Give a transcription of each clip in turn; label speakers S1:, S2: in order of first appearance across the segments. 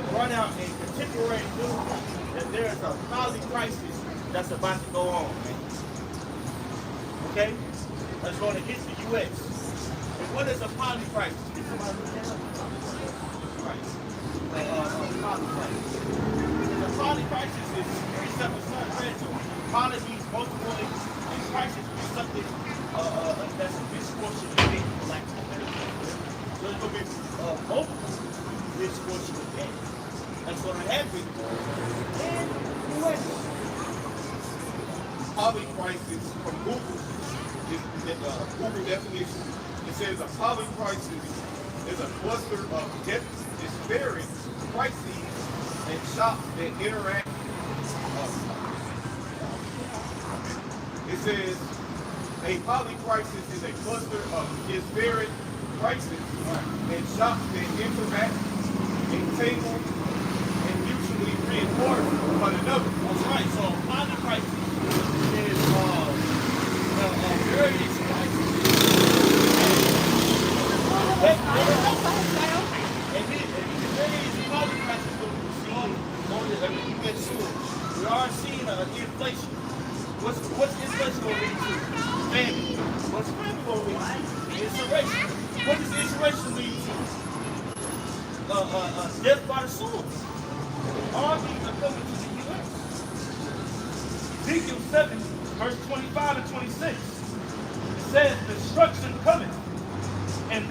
S1: brought out a contemporary news that there's a poly crisis that's about to go on, man. Okay? That's going to hit the U.S. And what is a poly crisis? Right. Poly crisis. The poly crisis is very self-explanatory. Poly means multiple, and crisis is something that's a misfortune event, for lack of a better term. So there's going to be multiple misfortune events that's going to happen in the U.S. Poly crisis from Google. Google definition. It says a poly crisis is a cluster of disparate crises and shocks that interact. It says a poly crisis is a cluster of disparate crises and shocks that interact, entangle, and mutually reinforce one another. That's right. So a poly crisis is various crises. We are seeing inflation. What's inflation going to lead to? Famine. What's famine going to lead to? Insurrection. What does insurrection lead to? Death by the sword. All these are coming to the U.S. Ezekiel 7, verse 25 and 26. It says, destruction cometh, and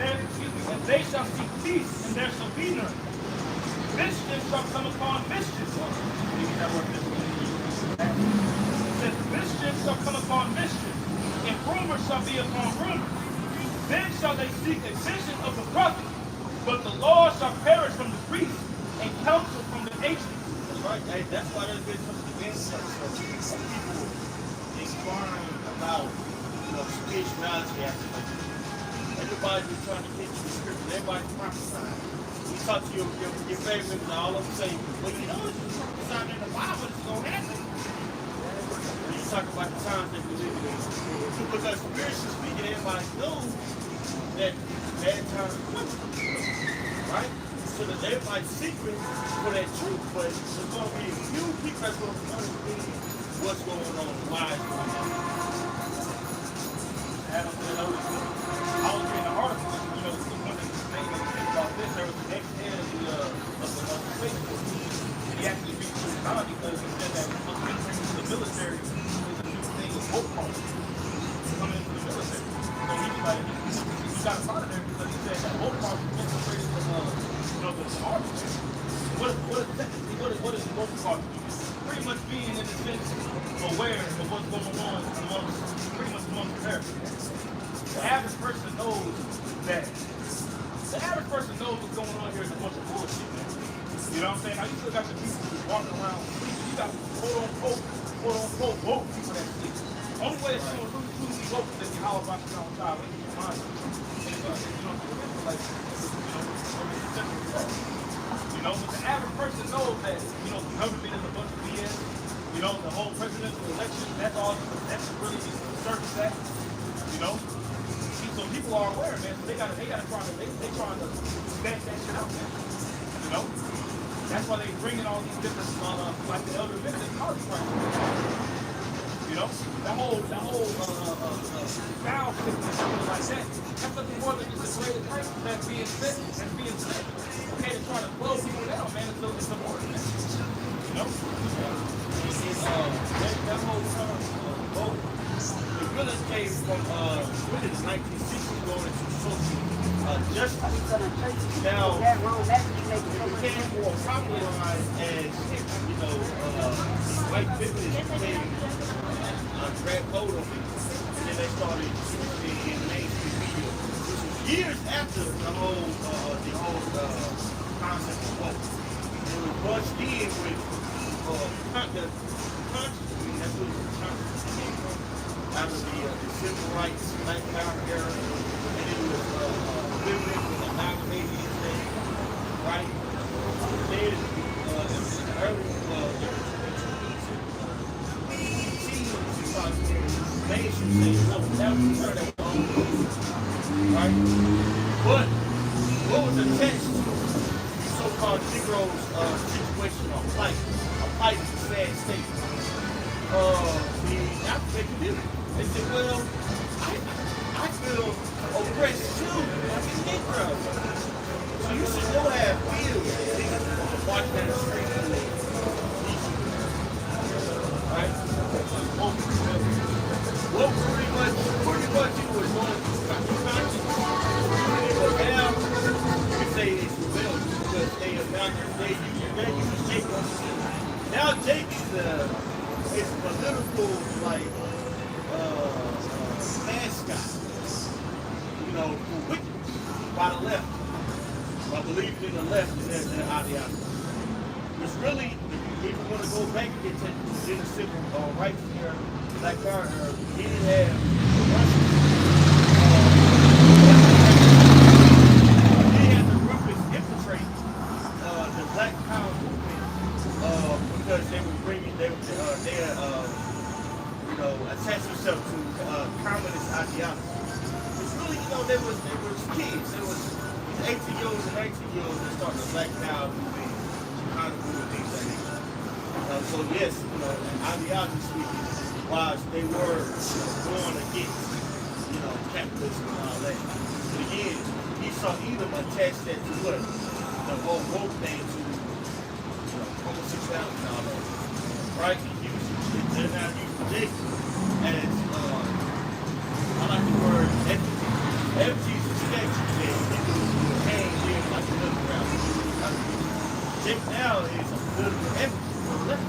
S1: they shall seek peace, and there shall be none. Mischief shall come upon mischief. It says, mischief shall come upon mischief, and rumor shall be upon rumor. Then shall they seek a vision of the prophet, but the law shall perish from the priest, and counsel from the ancients. That's right. That's why there's been such events of people inquiring about spirituality after that. Everybody's been trying to get you the scripture. Everybody's prophesying. You talk to your favorite and all of them say, well, you know, it's prophesying in the Bible, it's going to happen. And you talk about the times that we live in. Because spiritually speaking, everybody knows that bad times are coming. Right? So that everybody's secret for that truth, but there's going to be a few people that's going to understand what's going on, why it's going on. Adam said, I was reading an article, you know, one of the things about this, there was the next head of the Facebook. He actually beat the time because he said that entering into the military is a new thing of hope party. Coming into the military. So he was like, he got a part of there because he said that hope party is integrated from the army. What is the hope party? Pretty much being in the sense aware of what's going on amongst Americans. The average person knows that. The average person knows what's going on here is a bunch of bullshit, man. You know what I'm saying? Now you still got the people who walking around sleeping. You got quote-unquote woke people that sleep. The only way that someone truly woke is that Yahawah on child in your mind. You know, but the average person knows that, you know, the government is a bunch of BS. You know, the whole presidential election, that's really just a surface act. You know? So people are aware, man. So they trying to stand that shit out, man. You know? That's why they bringing all these different, like the elder ministers, party crisis. You know? That whole foul system and something like that. That's nothing more than just a greater crisis that's being set. Okay, to try to blow people down, man. It's a war, man. You know? That whole term, vote, it really came from really the 1960s going into social justice. Now, it became more popularized as, you know, white feminists became grab hold of it, and then they started using it in mainstream media, which was years after the whole concept of vote. It was rushed in with the consciousness, that's what the consciousness came from, out of the civil rights, Black Power era, and it was feminist and amalgamated thing, right? Then in the early mainstream things, that was the turn that was on, right? But what was attached to so-called
S2: Negroes' situation or plight in a sad state. The African community. They said, well, I feel oppressed too, like a Negro. So you should know have feels walking down the street. Right? Well, pretty much you were going through conscious. But now, you can say it's rebellion because they use Jacob. Now Jacob is a political, like, mascot, you know, for wickedness by the left, by believing in the left and their ideology. It's really, if you want to go back and get to the civil rights here, Black Power, he didn't have the Russians. They had the Russians infiltrate the Black Power movement because they were bringing, they attach themselves to communist ideology. It's really, they were kids. They was 18-year-olds and 19-year-olds that started the Black Power movement, Chicago movement, things like that. So yes, ideology speaking, while they were going against, capitalism and all that. But again, Esau Edom attached that to what? The whole woke thing to homosexuality and all that. Right? They're now using Jacob as, I like the word effigy. Effigy is a statue that people hang in like a little ground. Jacob now is a political effigy for the left.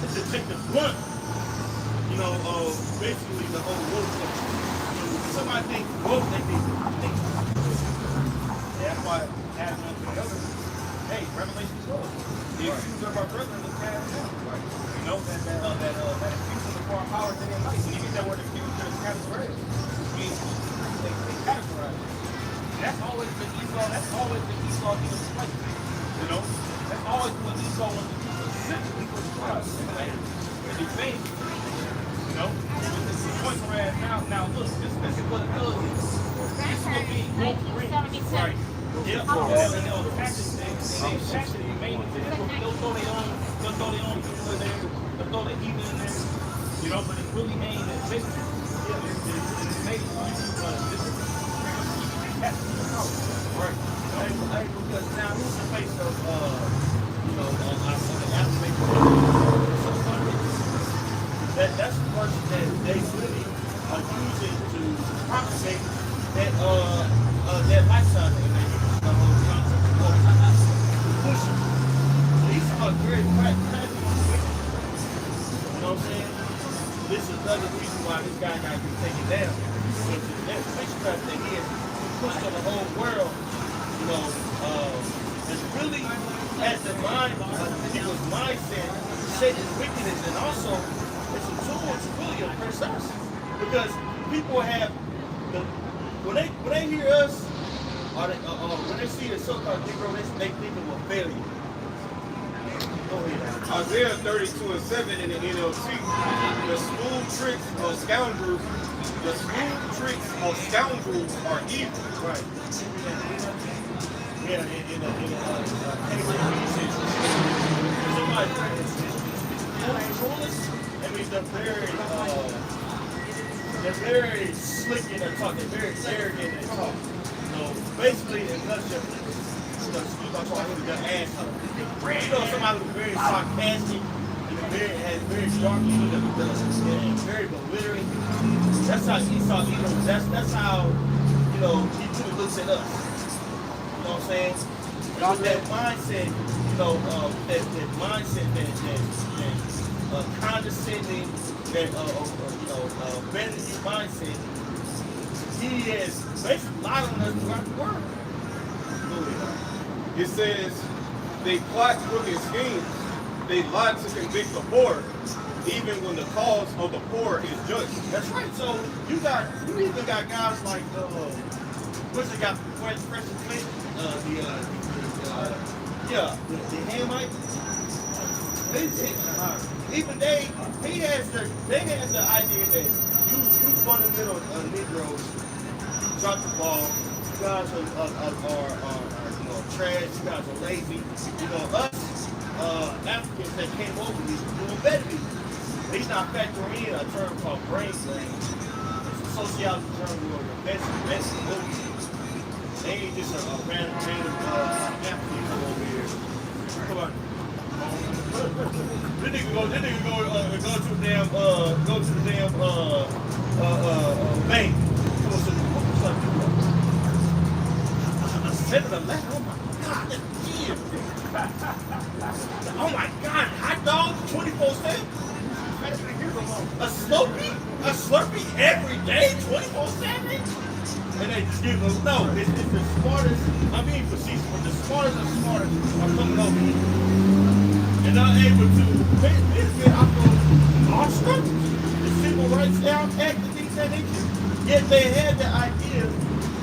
S2: To take the blunt, basically the whole woke thing. Somebody think woke, they think.
S1: That's why adding on to the other, hey, Revelation 12. The accusers of our brethren is cast down. Right? You know that accuser before our power day and night. When you get that word accuser, it's categorized. Which means they categorize it. And that's always been Esau. That's always been Esau in his place. That's always what Esau wants to do specifically for the tribes and defame. It's the point we're at now. Look, this is what it does. This is what being woke brings. Right. Yeah, they'll attach it, they attach it in maintenance. They'll throw their own people in there, they'll throw the heathen in there, but it's really aimed at Jacob. It's made for you to
S2: right. Because now who's the face of, that's the person that they really are using to propagate that lifestyle thing. The whole concept of pushing. So these are very practical. You know what I'm saying? This is another reason why this guy got to be taken down. Because that witchcraft thing is pushed on the whole world. It's really at the mind of people's mindset, Satan's wickedness, and also it's a tool to really oppress us. Because people have when they hear us, or when they see the so-called Negro, they think of a failure. Go ahead.
S3: Isaiah 32:7 in the NLT. The smooth tricks of scoundrels are evil.
S2: Right. Yeah, in a I mean, they're very slick in their talk. They're very arrogant in their talk. Basically, in a nutshell, somebody who's very sarcastic and has very dark humor and very belittling. That's how Esau Edom. That's how he really looks at us. You know what I'm saying? With that mindset, that mindset that condescending, that vanity mindset, he has basically lied on us throughout the world.
S3: It says they plot crooked schemes. They lie to convict the poor, even when the cause of the poor is just.
S2: That's right. So you even got guys like what's the guy Fresh Flint, the Hamite. Even they have the idea that you fundamental Negroes drop the ball. You guys are trash, you guys are lazy. You know, us Africans that came over here doing better than you. He's not factoring in a term called brain drain. It's a sociology term where messy moves. They ain't just a random African over here. Come on. This nigga go to the damn bank. Come on, what's up? A 7-Eleven. Oh my God, that's weird. Oh my God, hot dogs 24/7. A Slurpee every day, 24/7. And they just give them it's the smartest. I mean facetious, but the smartest of smartest are coming over here. And are able to benefit off of our struggles. The Civil Rights Act and things that nature. Yet they had the idea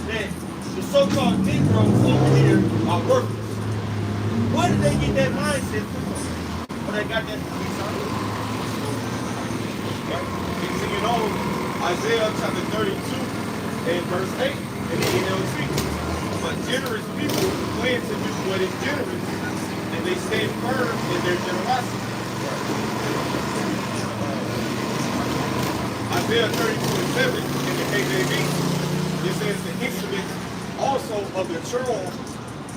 S2: that the so-called Negroes over here are worthless. Where did they get that mindset from? When they got that piece on it?
S3: Continuing on, Isaiah chapter 32 and verse 8, and the NLT. But generous people plan to do what is generous, and they stand firm in their generosity. Isaiah 32:7 in the KJV, it says the instruments also of the churl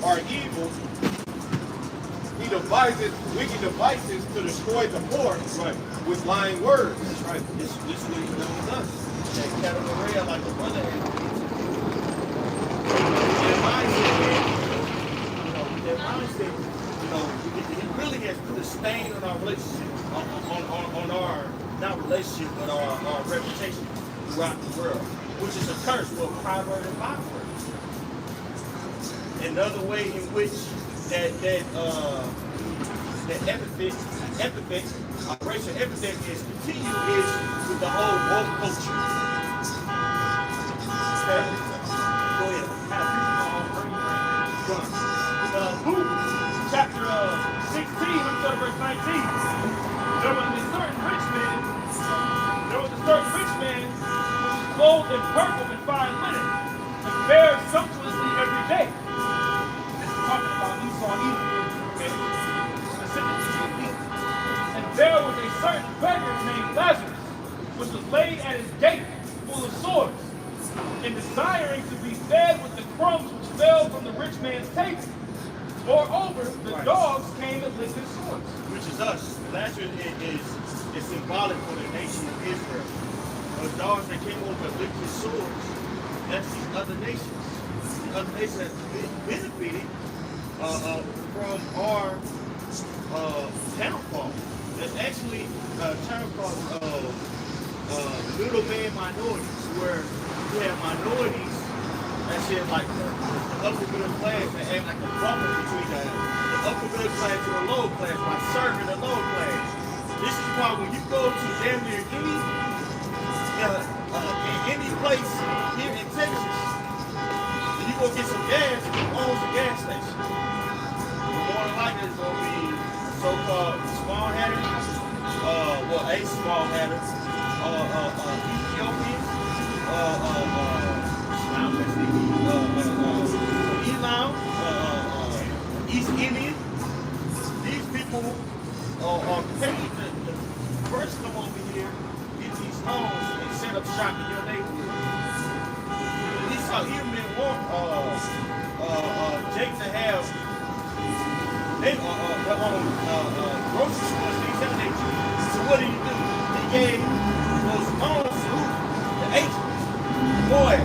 S3: are evil. He devises wicked devices to destroy the poor with lying words.
S2: Right. This is what he done with us. That category like the brother had. Their mindset, it really has put a stain on our relationship, on our, not relationship, but our reputation throughout the world, which is a curse, well, proverb and byproduct. Another way in which that epithet, racial epithet is continued is with the whole woke culture. Go ahead.
S1: Luke chapter 16, verse 19. There was a certain rich man who was clothed in purple and fine linen and fared sumptuously every day. This is talking about Esau Edom, okay? Specifically, and there was a certain beggar named Lazarus, which was laid at his gate, full of sores, and desiring to be fed with the crumbs which fell from the rich man's table. Moreover, the dogs came and licked his sores.
S2: Which is us. Lazarus is symbolic for the nation of Israel. Those dogs that came over and licked his sores, that's these other nations. The other nations have benefited from our downfall. There's actually a term called middleman minorities, where you have minorities that shit like the upper middle class that act like a buffer between the upper middle class and the lower class by serving the lower class. This is why when you go to damn near any place here in Texas, and you go get some gas, who owns a gas station? More than likely it's gonna be so-called small header, a small header, Ethiopian, Elam, East Indian. These people are paid to first come over here, get these homes, and set up shop in your neighborhood. Esau even didn't want Jake to have their own grocery stores, things of that nature. So what did he do? He gave those homes to the agent. Boy.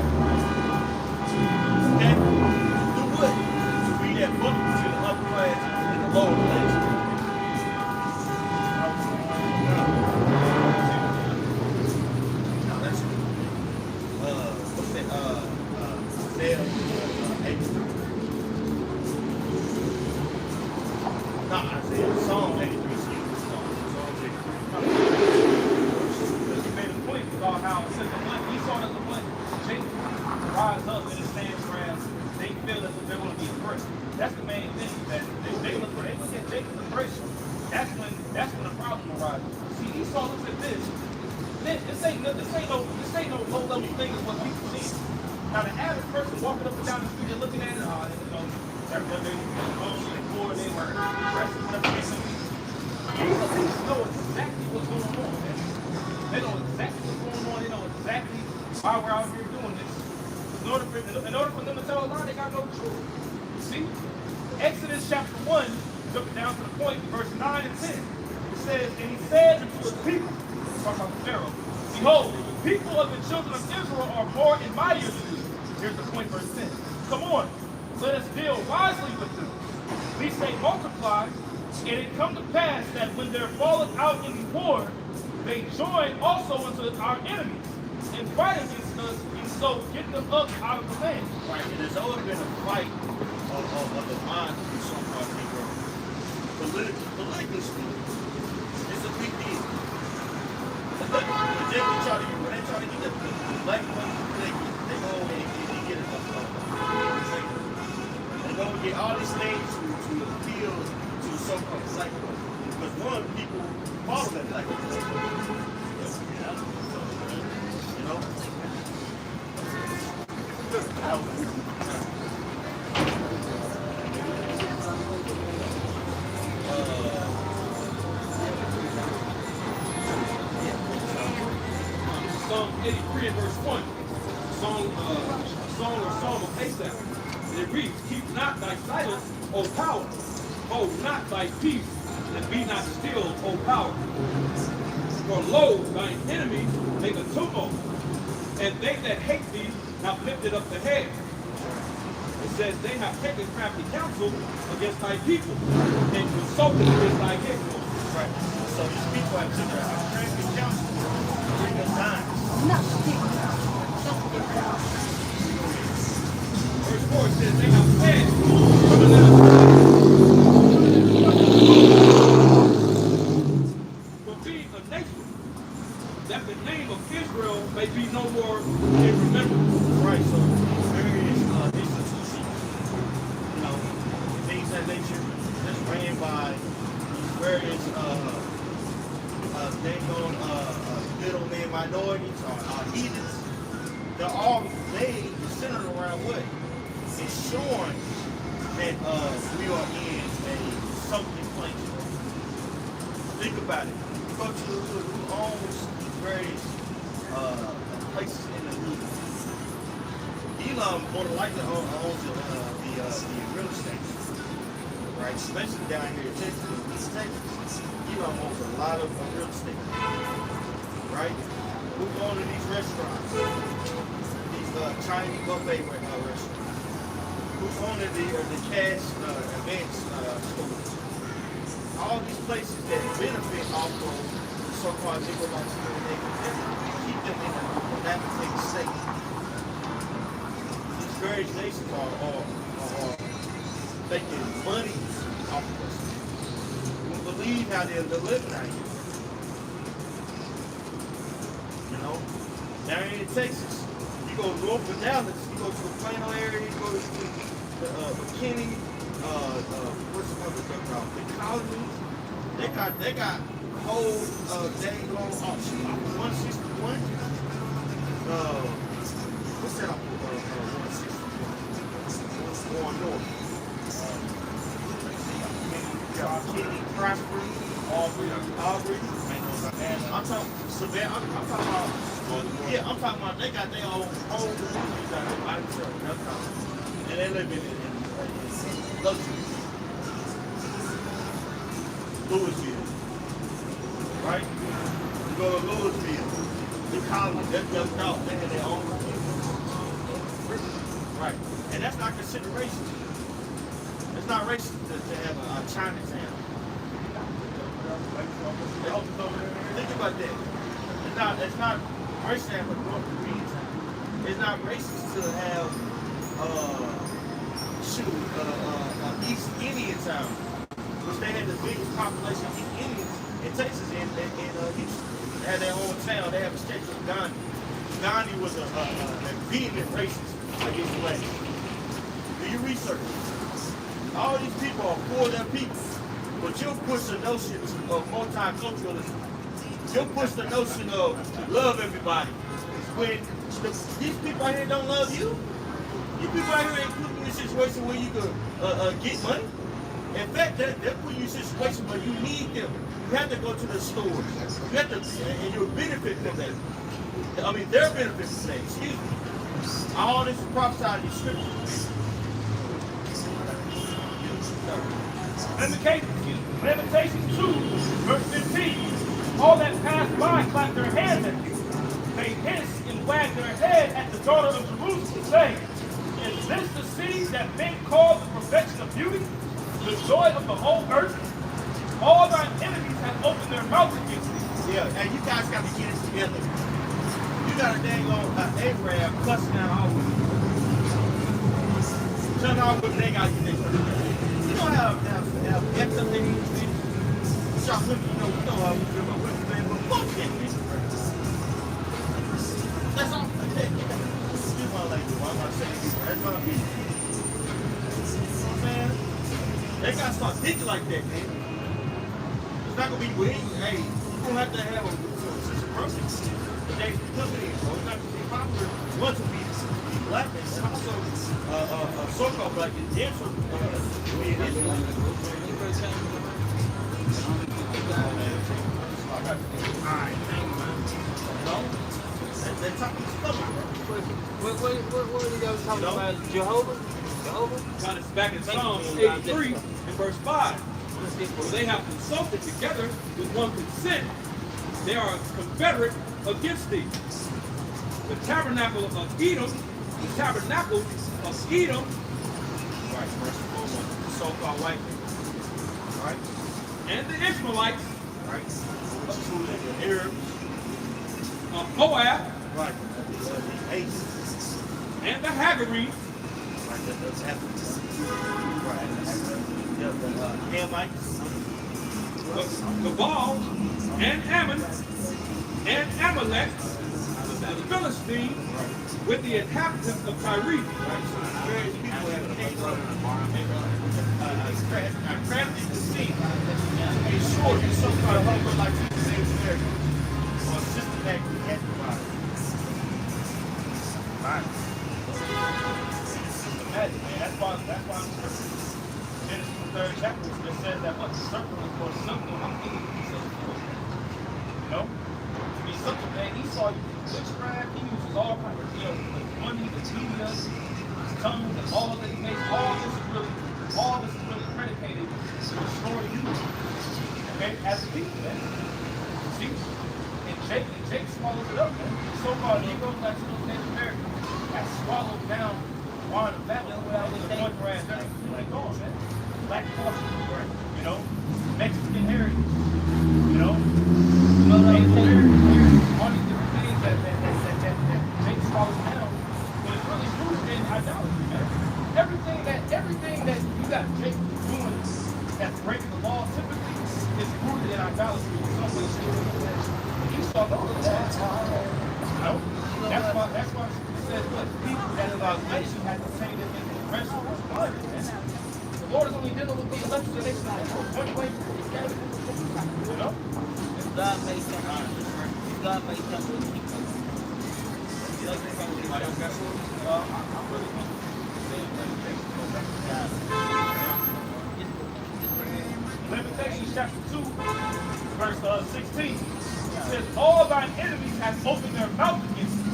S2: Okay? Do what? To be that buffer between the upper class and the lower class. No, that's what's that? Isaiah 8. Not Isaiah, Psalm 83.
S1: He made a point about how Esau doesn't want Jacob to rise up and stand whereas they feel that they're going to be oppressed. That's the main thing that they look at Jacob's oppression. That's when the problem arises. See, Esau looks at this. This ain't no low level thing is what people see. Now the average person walking up and down the street and looking at it, they're know exactly what's going on, man. They know exactly what's going on. They know exactly why we're out here doing this. In order for them to tell a lie, they got no truth. See? Exodus chapter 1, jumping down to the point, verse 9 and 10. It says, and he said unto his people, talking about Pharaoh, behold, the people of the children of Israel are more and mightier than you. Here's the point, verse 10. Come on, let us deal wisely with them. Lest they multiply, and it come to pass that when there falleth out any war, they join also unto our enemies, and fight against us, and so get them up out of the land.
S2: Right, and there's always been a fight of the mind in some part of the world. Politically speaking, it's a big deal. When they try to get the black money, they go and get it. They go and get all these things to appeal to some kind of cycle. Because one, people follow that black money. You know?
S1: Psalm 83 and verse 1. Song of Asaph. And it reads, keep not thy silence, O power. Hold not thy peace, and be not still, O power. For lo, thine enemies make a tumult, and they that hate thee have lifted up the head. It says, they have taken crafty counsel against thy people, and consulted against thy headquarters.
S2: Right. So these people have taken a crafty counsel to bring us down.
S1: Verse 4 says, they have fled from the land for being a nation, that the name of Israel may be no more in remembrance.
S2: Right, so various institutions, you know, things that nature that's ran by these various middlemen minorities or heathens, they're all made centered around what? Ensuring that we are in a something place. Think about it. You go to who owns these various places in the region. Elon more than likely owns the real estate, right? Especially down here in Texas. Elon owns a lot of real estate, right? Who's owning these restaurants? These Chinese buffet restaurants. Who's owning the cash events stores? All these places that benefit off of the so-called Nicolaites, they keep them in a dilapidated state. These various nations are making money off of us. We believe how they're living out here. You know, down here in Texas, you go north of Dallas, you go to the Plano area, you go to McKinney, what's the other called? The Colony. They got whole dang long option. 161. What's that? 161. Going north. Kenny, Prosper, Aubrey. And I'm talking Savannah. I'm talking about. Yeah, I'm talking about they got their own communities out there by themselves. And they live in luxury. Louisville. Right? You go to Louisville, the college, they're just out. They have their own community. Right. And that's not consideration. It's not racist to have a Chinatown. Think about that. It's not racist to have a North Korean town. It's not racist to have East Indian town, which they had the biggest population of East Indians in Texas and Houston. They had their own town. They have a statue of Gandhi. Gandhi was a vehement racist against blacks. Do your research. All these people are for their people, but you'll push the notion of multiculturalism. You'll push the notion of love everybody. When these people out here don't love you, you people out here ain't putting you in a situation where you could get money. In fact, that put you in a situation where you need them. You have to go to the stores. You have to, and you'll benefit from that. I mean, their benefit from that. Excuse me. All this is prophesied in Scripture.
S1: Lamentation 2, verse 15. All that pass by clap their hands at you. They hiss and wag their head at the daughter of Jerusalem, saying, is this the city that men call the perfection of beauty, the joy of the whole earth? All thine enemies have opened their mouths against thee.
S2: Yeah, and you guys got to get it together. You got a dang on Abraham cussing out all women. Telling all women they got to get their stuff. You don't have X up there, you shot women, you know how we feel about women, man, but fuck that bitch. That's all. Excuse my language, why am I saying this? That's my opinion. You know what I'm saying? They got to start thinking like that, man. It's not going to be with you. Hey, you don't have to have a sister person. But they put it in, bro. It's not going to be popular. Once a week. Black and also so-called black and also being Israel. They're talking stuff.
S4: What are you guys talking about? Jehovah?
S1: God is back in Psalms 83 and verse 5. For they have consulted together with one consent. They are confederate against thee. The tabernacle of Edom,
S2: Right, first and foremost, the so-called white people. Right?
S1: and the Ishmaelites
S2: Right? The Arabs.
S1: of Moab,
S2: Right. The Asians.
S1: and the Hagarenes,
S2: Right, that's happening. Right. Yeah, the Hamites.
S1: the Baal, and Ammon, and Amalek, the Philistines, with the inhabitants of Tyre.
S2: Various people have came up and crafted the scene. In short, it's some kind of hunger like you say America. Or systematically antivirus.
S1: Right. Systematic, man. That's why I'm scripture. Genesis the 3rd chapter that says that what the serpent was for something. I'm thinking himself. You know? To be something, man. Esau uses witchcraft, he uses all kinds of, you know, the money, the media, his tongue, and all that he makes, all this is really predicated to destroy you. Okay? As a people, man. See? And Jake swallows it up, man. The so-called Negroes like Native American has swallowed down Warren and Batman without the one brand. Like, go on, man. Black culture, you know, Mexican heritage, you know, Native American, all these different things that Jake swallows down. But it's really rooted in idolatry, man. Everything that you got Jake doing that's breaking the law typically is rooted in idolatry in some way, shape, or form. Esau knows that. You know? That's why it says what people that are nation had to say that in the rest of the blood, man. The Lord is only dealing with the election of the nation of Israel. One way to get it. You know?
S4: God made them. God made them.
S1: Anybody else got something? I'm really Lamentations chapter 2, verse 16. It says, all thine enemies have opened their mouth against thee.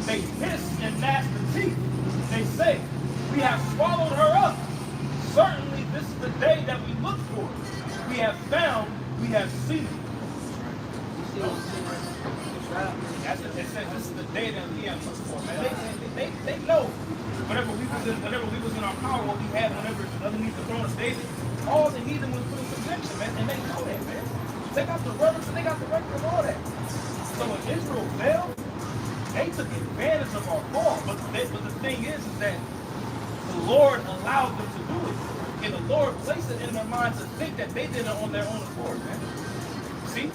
S1: They hiss and gnash their teeth. They say, we have swallowed her up. Certainly this is the day that we looked for. We have found, we have seen it. It says this is the day that we have looked for, man. They know. Whenever we was in our power, what we had whenever underneath the throne of David, all the heathen was put in subjection, man, and they know that, man. They got the reverence and they got the record of all that. So when Israel fell, they took advantage of our fall. But the thing is that the Lord allowed them to do it. And the Lord placed it in their minds to think that they did it on their own accord, man. See?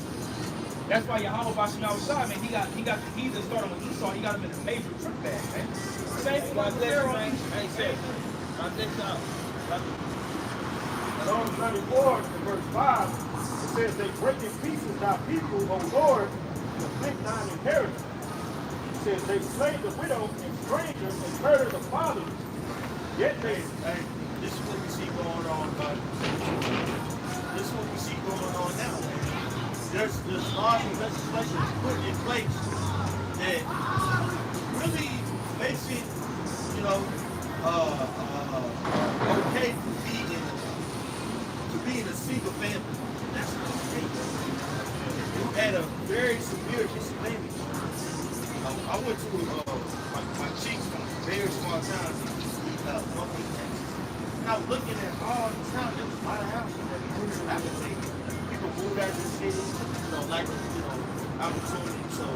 S1: That's why Yahawashi, man, he got the heathen started with Esau, he got him in a major trick bag, man. Same thing like there on Psalm 34, verse 5, it says, they break in pieces thy people, O Lord, and afflict thine inheritance. It says, they slay the widow and strangers and murder the fathers. Yet they...
S2: this is what we see going on, but this is what we see going on now, man. There's laws and legislation put in place that really makes it, you know, okay to be in a single family. That's not okay. You had a very severe disadvantage. I went to my cheeks from a very small town, Northern Texas. And I was looking at all the towns. There was a lot of houses that people moved out of the city, you know, like, you know, opportunity. So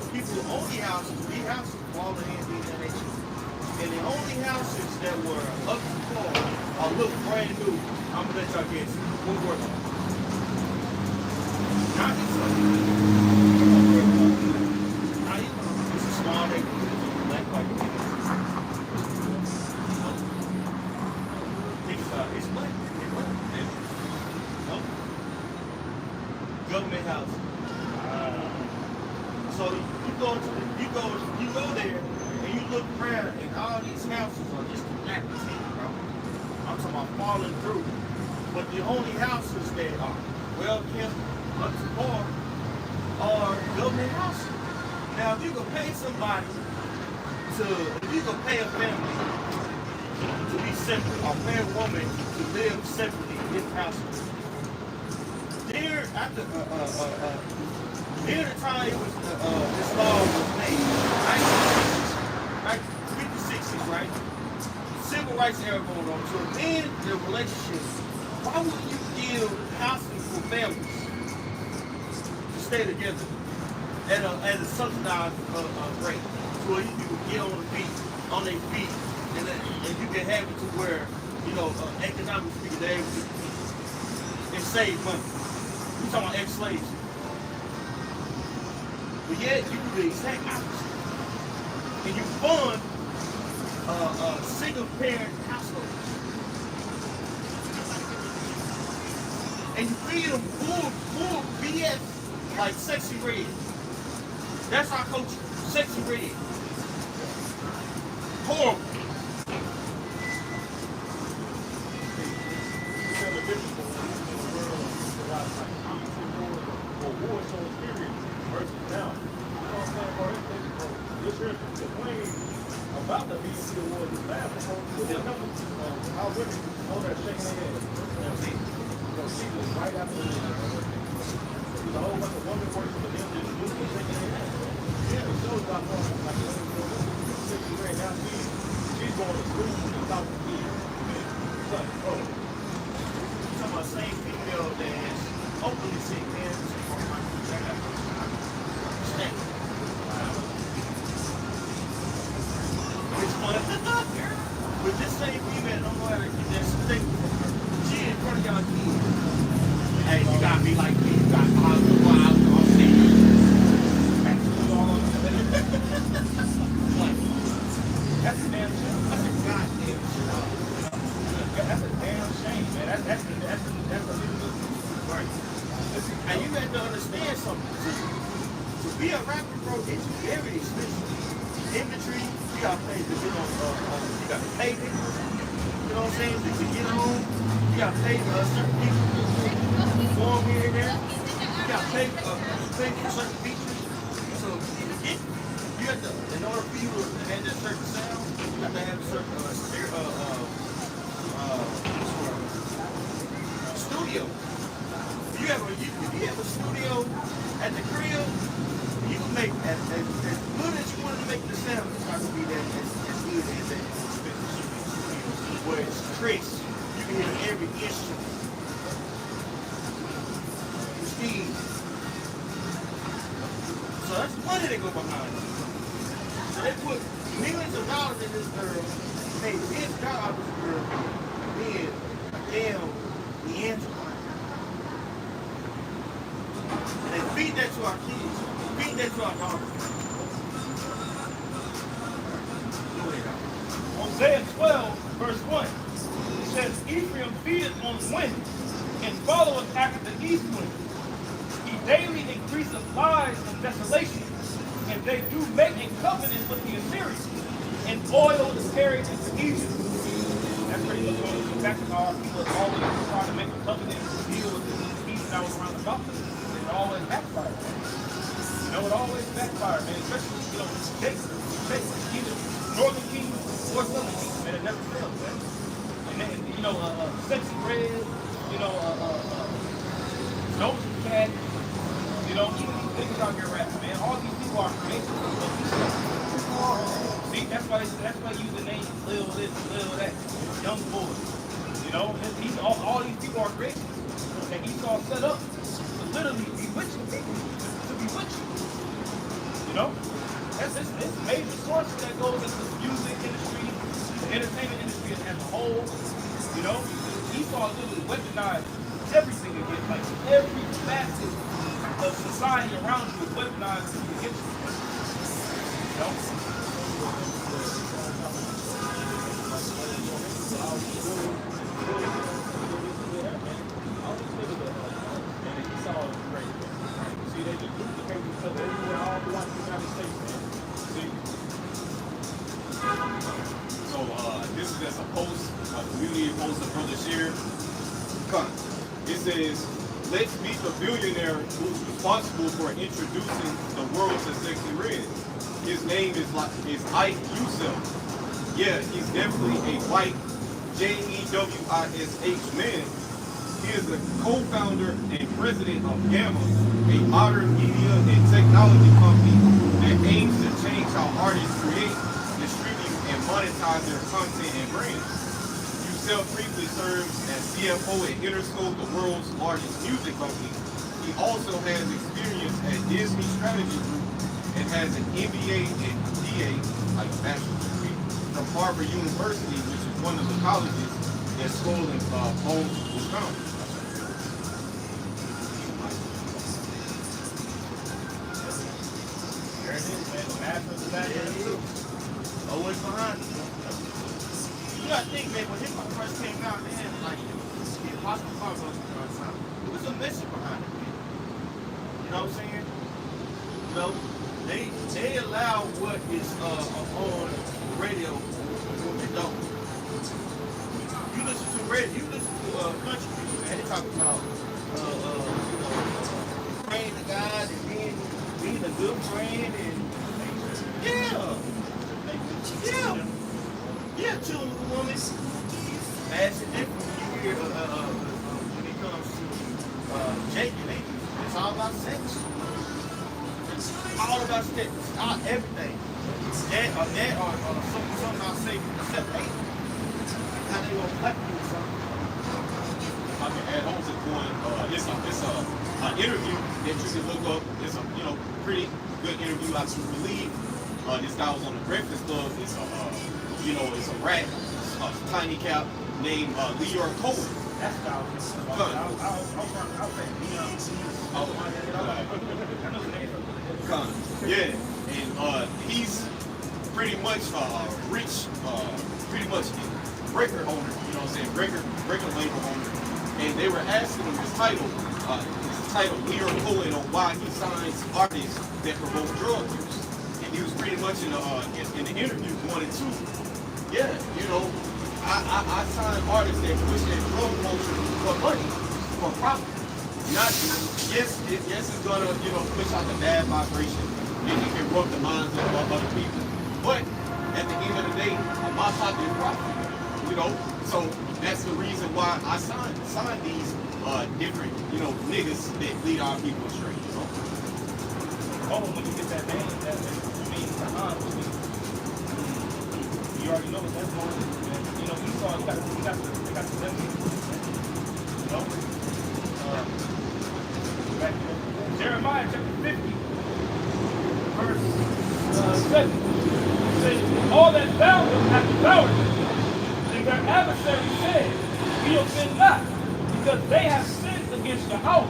S2: people only houses, big houses, all the hands in that nature. And the only houses that were up to par or look brand new, I'm gonna let y'all guess. What were they? Not this one. Not even. It's a small neighborhood. It's a black white neighborhood. Think about it. It's black. It's black. No. Government house. So you go there and you look around and all these houses are just dilapidated, bro. I'm talking about falling through. But the only houses that are well kept, up to par, are government houses. Now, if you could pay somebody if you could pay a family to be separate, or pay a woman to live separately in this house, there after near the time it was this law was made, 1950s, right? Civil rights era going on. So then the relationship, why would you give housing for families to stay together at a subsidized rate, so you can get on their feet, and you can have it to where, you know, economic speaking, they able to save money. We talking about ex-slaves. But yet you do the exact opposite, and you fund single-parent households, and you feed them full BS like Sexy Red. That's our culture, Sexy Red. Horrible.
S1: About the BET Awards is bad for how women on there shaking their head. She was right after the there's a whole bunch of women working for them just losing shaking their head. Yeah, the show's about more like now she's going to school in South Korea. Like, oh.
S2: You're talking about the same female that has openly said parents or it's fun. But this same female, don't know how to get that stick. She in front of y'all kids. Hey, you gotta be like me. You gotta go out the wild on stage.
S1: That's a damn shame.
S2: That's a goddamn shit.
S1: That's a damn shame, man. That's
S2: right. And you have to understand something too. To be a rapper, bro, it's very expensive. Inventory, you gotta pay to get on, you gotta pay it. You know what I'm saying? To get on, you gotta pay certain people to perform here and there. You gotta pay for certain features. So you have to, in order for you to have that certain sound, you have to have a certain studio. If you have a studio at the crib, you can make as good as you wanted to make the sound. It's not going to be that as good as that expensive studio where it's crisp. You can hear every instrument. Pristine. So that's money they go behind it. So they put millions of dollars in this girl, paid his job this girl, being a damn Neanderthal. And they feed that to our kids. Feed that to our daughters.
S1: Hosea 12, verse 1. It says, Ephraim feedeth on the wind, and followeth after the east wind. He daily increaseth lies and desolation, and they do make a covenant with the Assyrians, and oil is carried into Egypt. that's pretty much going to the fact that our people have always trying to make a covenant deal with the heathen that was around the gospel. And it always backfired, man. You know, it always backfired, man. Especially, you know, Jacob, either northern kingdom or southern kingdom, man. It never fails, man. And then, you know, sexy red, you know, Doja Cat, you know, even these niggas out here rapping, man. All these people are creations of see, that's why you use the name Lil this, Lil that, young boy. You know, all these people are creations that Esau set up to literally bewitch people, to bewitch you. You know? It's major sources that goes into the music industry, the entertainment industry as a whole. You know? Esau literally weaponized everything against, like every facet of society around you is weaponized against you. You know?
S3: See, they just duplicate each other everywhere all throughout the United States, man. See? So, this is just a post, a community post that brother shared. It says, let's meet the billionaire who's responsible for introducing the world to Sexy Red. His name is Ike Youssef. Yeah, he's definitely a white Jewish man. He is the co-founder and president of Gamma, a modern media and technology company that aims to change how artists create, distribute, and monetize their content and brands. Youssef briefly serves as CFO at Interscope, the world's largest music company. He also has experience at Disney Strategy Group and has an MBA and DA, like bachelor's degree, from Harvard University, which is one of the colleges in school in Bone, Wisconsin.
S1: There it is, man. The master of the back end too.
S2: Always behind us. You gotta think, man, when hip hop first came out, they had like the Apostle Paul time. It was a mission behind it, man. You know what I'm saying? You know, they allow what is on radio what they don't. You listen to radio, you listen to country music, man. They talk about you know, praying to God and being a good friend and chilling with the woman. That's it. Different when you hear when it comes to Jake and Amy. It's all about sex. It's all about sex. It's all everything. That or something about say except hate. How they gonna play you with something?
S3: I can add on to one. It's an interview that you can look up. It's a pretty good interview. I do believe this guy was on the Breakfast Club. It's a rat, a tiny cap named Leor Cohen.
S1: That's what I was
S3: Yeah, and he's pretty much rich, pretty much record owner. You know what I'm saying? Record label owner. And they were asking him his title Leor Cohen, on why he signs artists that promote drug use. And he was pretty much in the interview going into, yeah, I sign artists that push their drug promotion for money, for profit. Not yes, it's gonna push out the bad vibration, and it can rub the minds of other people. But at the end of the day, my pocket is profit. So that's the reason why I sign these different niggas that lead our people astray.
S1: Oh, when you get that name, that means you already know what that's going to do, man. Esau got the lemon. Jeremiah chapter 50, verse 7. It says, all that found them have devoured them. And their adversary said, we offend not, because they have sinned against Yahawah,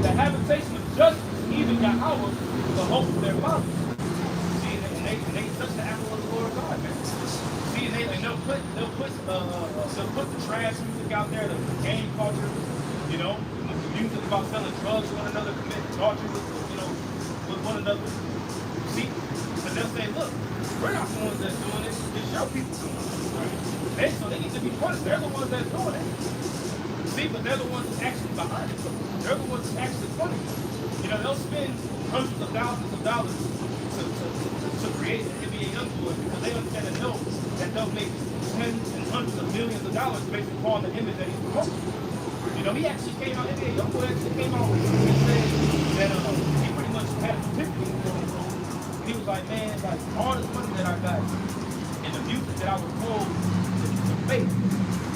S1: the habitation of justice, even Yahawah, the hope of their fathers. See, and they touch the apple of the Lord God, man. See, and they'll put the trash music out there, the gang culture, music about selling drugs to one another, committing adultery with one another. See? But they'll say, look, we're not the ones that's doing it. It's your people doing it. Okay? So they need to be punished. They're the ones that's doing it. See, but they're the ones that's actually behind it. They're the ones that's actually funding it. You know, they'll spend hundreds of thousands of dollars to create an NBA Youngboy because they understand and know that they'll make tens and hundreds of millions of dollars based upon the image that he's promoting. You know, he actually came out, NBA Youngboy actually came out and said that he pretty much had a epiphany. He was like, man, like all this money that I got and the music that I was told to make,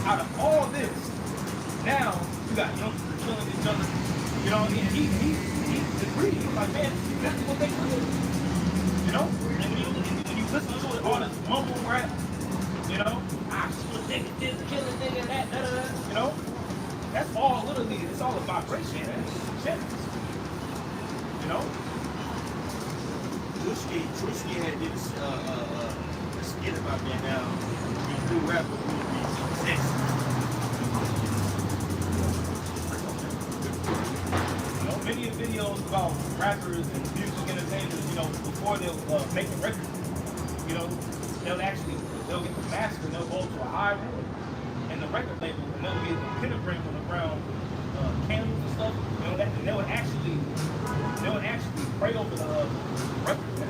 S1: out of all this, now you got youngsters killing each other. You know, and he agreed. He's like, man, this is exactly what they do. You know? And when you listen to it, all this mumble rap, you know, I shoot nigga, this, kill a nigga, that, da, da, da, you know? That's all literally, it's all a vibration, man. It's you know?
S2: Drewski had did a skit about that now. You do rap with me,
S1: You know, many videos about rappers and music entertainers, you know, before they'll make a record, you know, they'll get the master and they'll go to a high room and the record label and they'll get a pentagram around candles and stuff, you know, and they would actually pray over the record.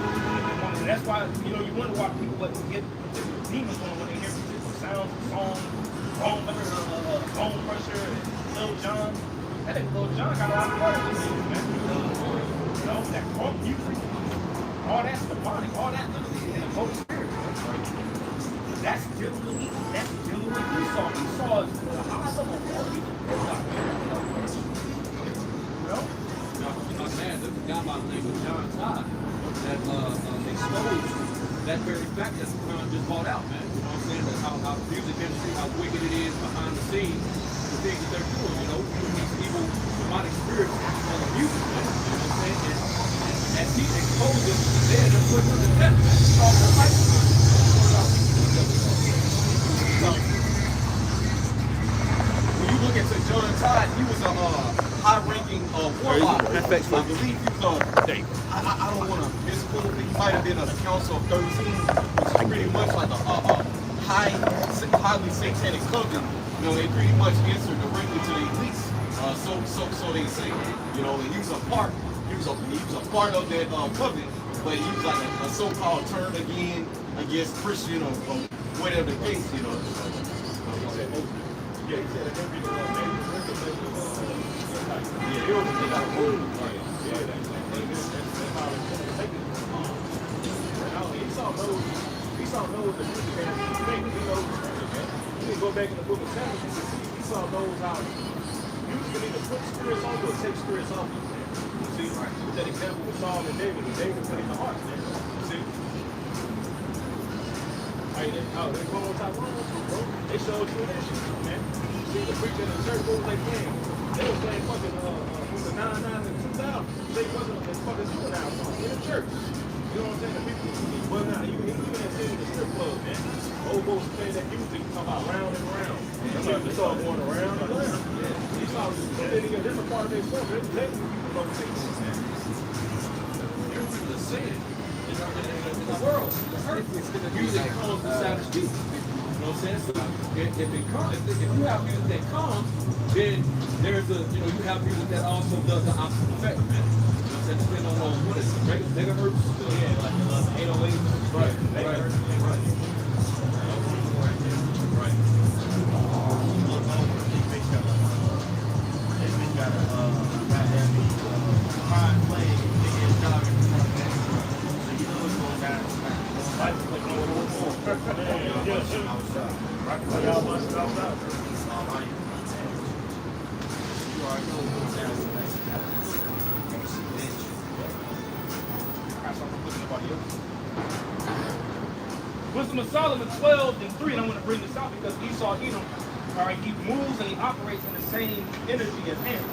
S1: And that's why, you know, you wonder why people get demons when they hear particular sounds, songs, bone crusher, and Lil Jon. That nigga Lil Jon got a lot of part of this shit, man. You know, that crunk music, all that's demonic, all that literally is the Holy Spirit. That's dealing with Esau. Esau is the high level of people. You know?
S5: Man, there's a guy by the name of John Todd that exposed that very fact that's kind of just bought out, man. You know what I'm saying? That how the music industry, how wicked it is behind the scenes, the things that they're doing, you know, these evil demonic spirits on the music, man. You know what I'm saying? And as he exposes them, they're putting them to death, man. It's all their life.
S3: When you look into John Todd, he was a high-ranking warlock. I believe he was I don't want to misquote, but he might have been a council of 13, which is pretty much like a highly satanic coven. You know, they pretty much answer directly to the elites. So they say. You know, and he was a part of that coven, but he was like a so-called turn against Christian or whatever the case, you know.
S1: Yeah, he said that every Esau knows the music and he knows the music, man. You can go back in the book of Samuel, Esau knows how you can either put spirits on you or take spirits off you, man. See, with that example with Saul and David put in the heart, man. See? They go on top bro. They showed you that shit, man. See, the preacher in the church, what was they playing? They were playing fucking from the 99 and 2000. They wasn't a fucking juvenile song in the church. You know what I'm saying? The people, well, now, you ain't seen the strip club, man. Old folks playing that music, talking about round and round. It's all going around and around. Yeah. It's all this a part of their stuff. They're letting people know things, man.
S5: Everything that's said in the world, the earth, music comes to savage people. You know what I'm saying? So if you have music that comes, then there's you have music that also does the opposite effect, man. You know what I'm saying? Depending on what is it, megahertz?
S1: Yeah, like 808. Right. Megahertz. Right. Wisdom of Solomon 12:3, and I'm going to bring this out because Esau, Edom, all right, he moves and he operates in the same energy as him.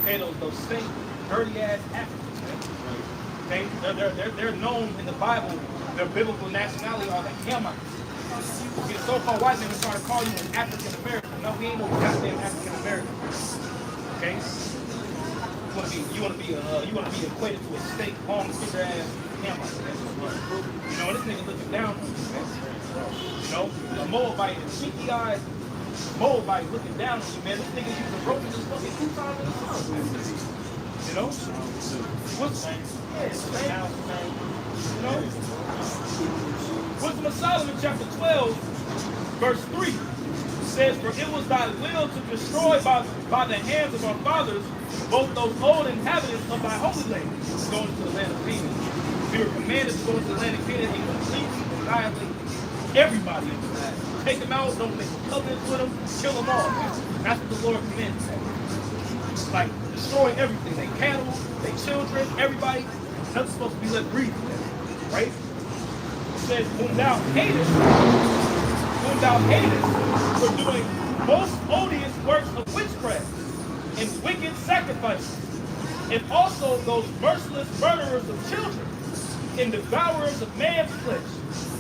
S1: Okay, those same dirty ass Africans, man. Okay, they're known in the Bible. Their biblical nationality are the Hamites. Okay, so-called white men are trying to call you an African American. No, we ain't no goddamn African American. Okay, when you wanna be equated to a steak, long, finger ass Hamite, man. You know, this nigga looking down on you, man. You know, a Moabite, a cheeky eyed Moabite looking down on you, man. This nigga using rope and just fucking 2 times in the sun, man. You know? What's the same? Yeah, it's the same. You know? Wisdom of Solomon, chapter 12, verse 3 says, "For it was thy will to destroy by the hands of our fathers both those old inhabitants of thy holy land," going to the land of Canaan. We were commanded to go into the land of Canaan and completely annihilate everybody in the land. Take them out, don't make covenants with them, kill them all. That's what the Lord commanded. Like, destroy everything. They cattle, they children, everybody. Nothing's supposed to be left breathing. Right? It says, whom thou hatest for doing most odious works of witchcraft and wicked sacrifices, and also those merciless murderers of children, and devourers of man's flesh,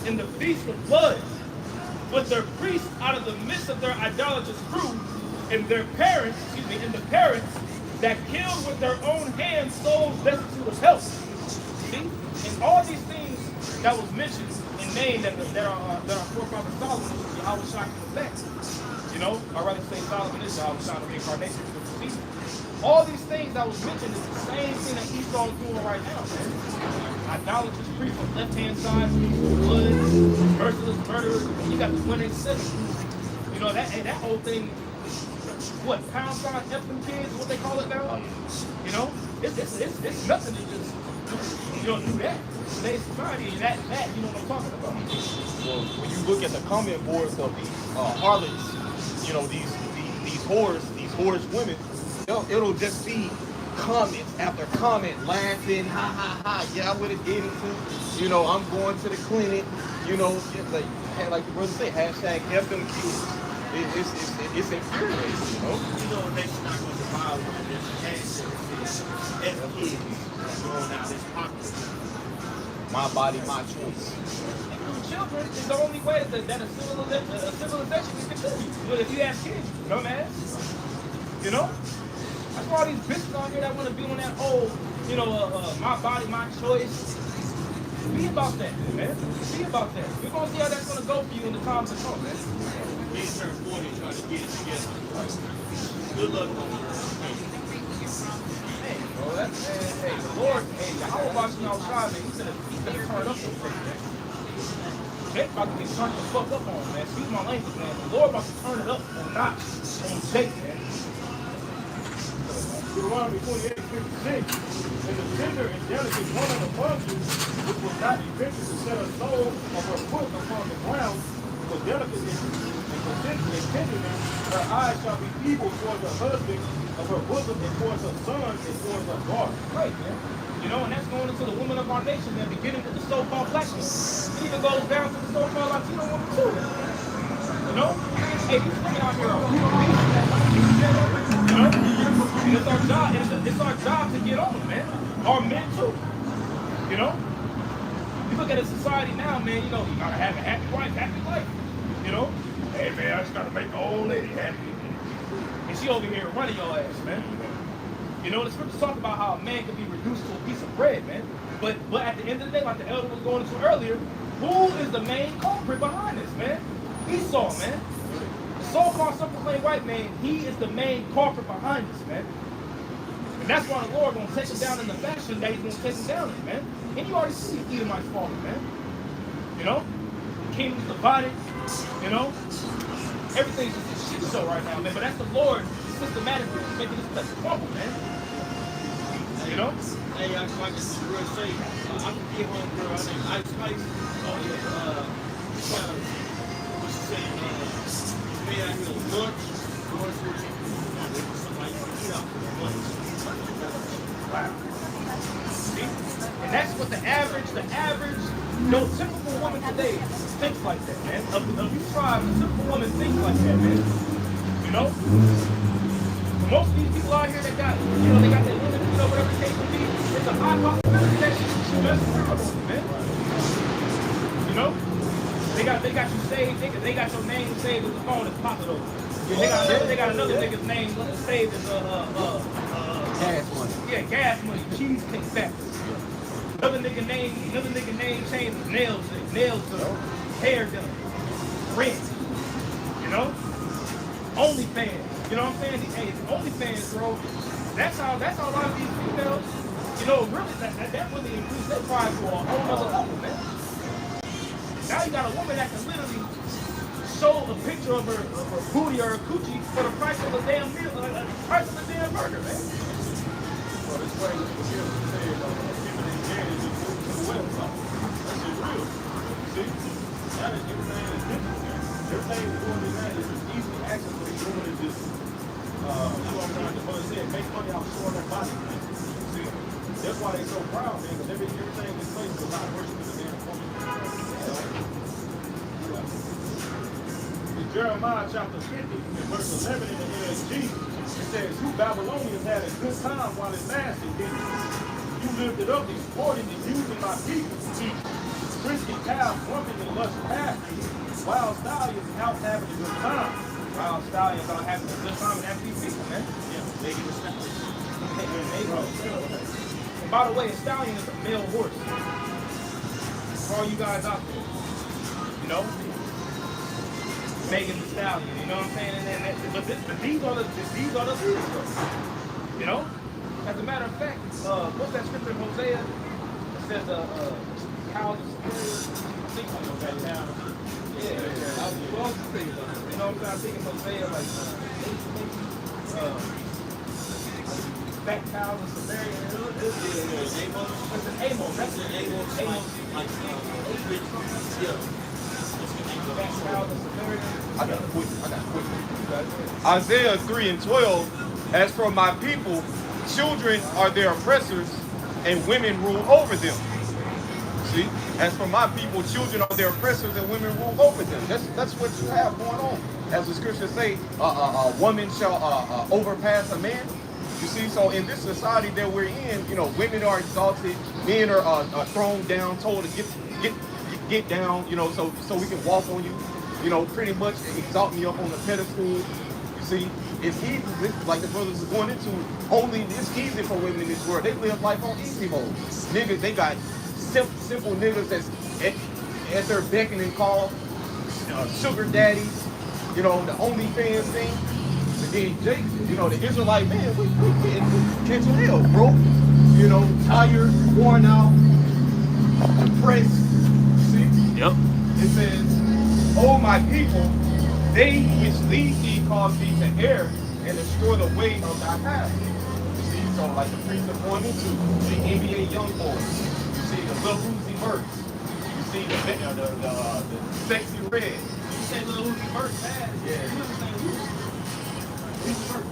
S1: in the feast of blood, with their priests out of the midst of their idolatrous crew, and their parents, and the parents that killed with their own hands souls destitute of help. See? And all these things that was mentioned and named that our forefather Solomon, Yahawashi effect. You know, I'd rather say Solomon is Yahawashi, the reincarnation. See? All these things that was mentioned is the same thing that Esau is doing right now, man. Idolatrous priests on the left-hand side, blood, merciless murderers, and you got the 187. You know, that whole thing, what, pound sign effing kids, what they call it now? You know, it's nothing to just, you know, do that. Today's society, and that, you know what I'm talking about.
S3: Well, when you look at the comment boards of these harlots, you know, these whorish women, it'll just be comments after comment, laughing, ha ha ha, yeah, I would have did it too. You know, I'm going to the clinic, you know, like the brother said, hashtag F them kids. It's infuriating, you know?
S2: You know, they not going to buy with this hashtag F kids going out this pocket.
S3: My body, my choice.
S1: Children is the only way that a civilization can continue. But if you have kids, dumbass. You know? That's why all these bitches out here that want to be on that whole, you know, my body, my choice. Be about that, man. Be about that. We're going to see how that's going to go for you in the times to come, man.
S2: They turn 40 and try to get it together. Good luck on it.
S1: Hey, bro, hey, the Lord, Yahawashi outside, man, he's gonna turn up those things, man. Jake about to get turned the fuck up on, man. Excuse my language, man. The Lord about to turn it up a notch on Jake, man.
S3: Deuteronomy 28:56. And the tender and delicate woman among you, which will not be ventured to set her soul of her foot upon the ground, for delicacy and tenderness, her eyes shall be evil towards her husband of her bosom, and towards her sons, and towards her daughter.
S1: Right, man. You know, and that's going into the women of our nation, man, beginning with the so-called black women. It even goes down to the so-called Latino women, too. You know? Hey, these women out here are human beings, man. You know? And it's our job, it's our job to get on them, man. Our men, too. You know? You look at a society now, man, you know, you gotta have a happy wife, happy life. You know? Hey, man, I just gotta make the old lady happy. And she over here running your ass, man. You know, the scriptures talk about how a man can be reduced to a piece of bread, man. But at the end of the day, like the elder was going into earlier, who is the main culprit behind this, man? Esau, man. The so-called self-proclaimed white man, he is the main culprit behind this, man. And that's why the Lord gonna take him down in the fashion that he's gonna take him down in, man. And you already see Edomite's falling, man. You know? The kingdom's divided, you know? Everything's just a shit show right now, man. But that's the Lord systematically making this place crumble, man. You know?
S2: Hey, I just real say, I can get home girl, her name Ice Spice. Oh yeah, what she say? Man, I hear lunch, somebody eat out for lunch.
S1: Wow. See? And that's what the average, no typical woman today thinks like that, man. Of these tribes, the typical woman thinks like that, man. You know? For most of these people out here that got, you know, they got their women, you know, whatever the case may be, it's a high possibility that she just terrible, man. You know? They got you saved, they got your name saved as the phone is popping over. They got another nigga's name saved as
S5: Gas money.
S1: Yeah, gas money, cheesecake factory. Another nigga name changes nails done, hair done, rent. You know? OnlyFans. You know what I'm saying? Hey, it's OnlyFans, bro. That's how a lot of these females, you know, really that really increased their price to a whole other level, man. Now you got a woman that can literally show a picture of her booty or her coochie for the price of a damn meal, the price of a damn burger, man.
S3: So this way, the skills to say, human advantage is moving to the website. That's just real. See? That is everything is digital now. Everything is doing this now is just easily access what he's doing is just, you know what I'm trying to say, make money off showing their body. See? That's why they're so proud, man, because everything in place is a lot worse than the damn woman. In Jeremiah chapter 50, in verse 11 in the NSG, it says, "You Babylonians had a good time while it lasted, didn't you? You lived it up, exploiting and using my people. Frisky calves, women, and lust past you. Wild stallions out having a good time."
S1: Wild stallions are having a good time with after these people, man.
S2: Yeah, they get established.
S1: And by the way, a stallion is a male horse. For all you guys out there, you know, Megan the Stallion, you know what I'm saying? But these are the leaders, though. You know? As a matter of fact, what's that scripture in Hosea? It says, cows are superior. Yeah. Well, you know what I'm saying? I think in Hosea, like, fat cows are superior. It's an Amos. That's an Amos.
S2: Like, yeah.
S1: Fat cows are superior.
S3: I got a question. Isaiah 3:12, as for my people, children are their oppressors, and women rule over them. See? As for my people, children are their oppressors, and women rule over them. That's what you have going on. As the scriptures say, a woman shall overpass a man. You see, so in this society that we're in, you know, women are exalted, men are thrown down, told to get down, you know, so we can walk on you, you know, pretty much exalt me up on the pedestal. You see, it's easy, like the brothers are going into, it's easy for women in this world. They live life on easy mode. Niggas, they got simple niggas that's at their becking and call, sugar daddies, you know, the OnlyFans thing. And then Jake, you know, the Israelite man, we catching hell, bro. You know, tired, worn out, depressed. See?
S1: Yep.
S3: It says, "Oh my people, they which lead thee cause thee to err and destroy the way of thy path." You see, so like the priest are going into the NBA young boys. You see the Lil Uzi Verts. You see the sexy red.
S1: You say Lil Uzi Vert bad?
S3: Yeah.
S1: Uzi Vert.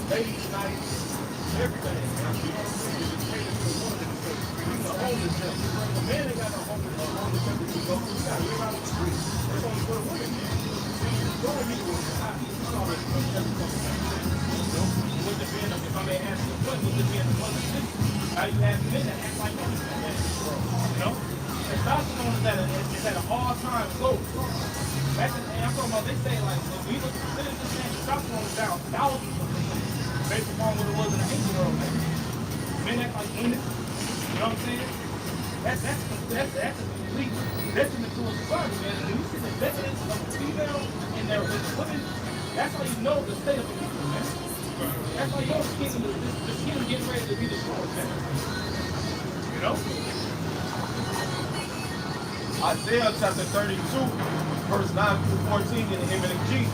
S3: Ladies' night, everything. Man ain't got no home country to go. You gotta live out on the street. That's only for the women. Going equal.
S1: With the being, if I may ask you a question, with the being the mother city, how you have men that act like women? You know? Testosterone is at an all-time low. I'm talking about, they say, like, when we look at the percentage of men, testosterone is down thousands based upon what it was in the 80-year-old man. Men act like women. You know what I'm saying? That's a complete detriment to a society, man. When you see the decadence of a female and their women, that's how you know the state of the people, man. That's how you know the skin is getting ready to be destroyed, man. You know?
S3: Isaiah chapter 32, verse 9 through 14 in the MNG.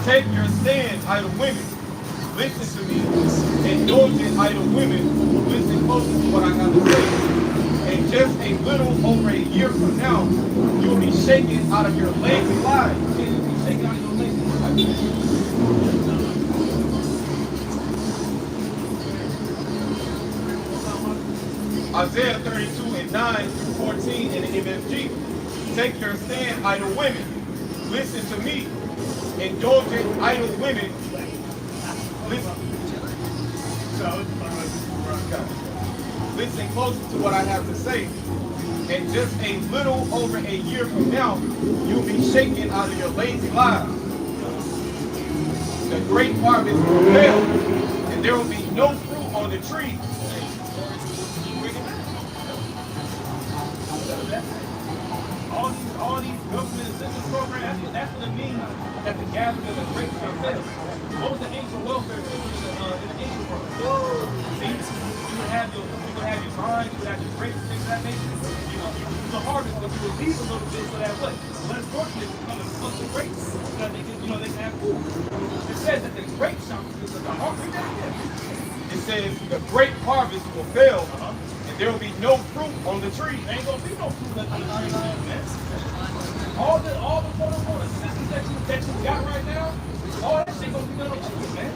S3: "Take your stand, idle women. Listen to me. Indulgent idle women. Listen closely to what I have to say. And just a little over a year from now, you'll be shaken out of your lazy lives."
S1: You'll be shaken out of your lazy lives.
S3: Isaiah 32 and 9 through 14 in the MFG. Take your stand, idle women. Listen to me. Indulgent, idle women. Listen. Listen closely to what I have to say. And just a little over a year from now, you'll be shaken out of your lazy lives. The great harvest will fail, and there will be no fruit on the tree.
S1: All these government assistance programs, that's what it means that the gathering of the great shall fail. What was the ancient welfare system in the ancient world? See, you would have your vines, you would have your grapes, things of that nature. You know, the harvest, but you would leave a little bit so that what? When it's fortunate to come and pluck the grapes, so that they can, they can have food. It says that the grape shall the harvest. Read that again.
S3: It says the great harvest will fail, and there will be no fruit on the tree.
S1: There ain't gonna be no fruit left on the tree, man. All the quote unquote assistance that you got right now, all that shit gonna be done on you, man.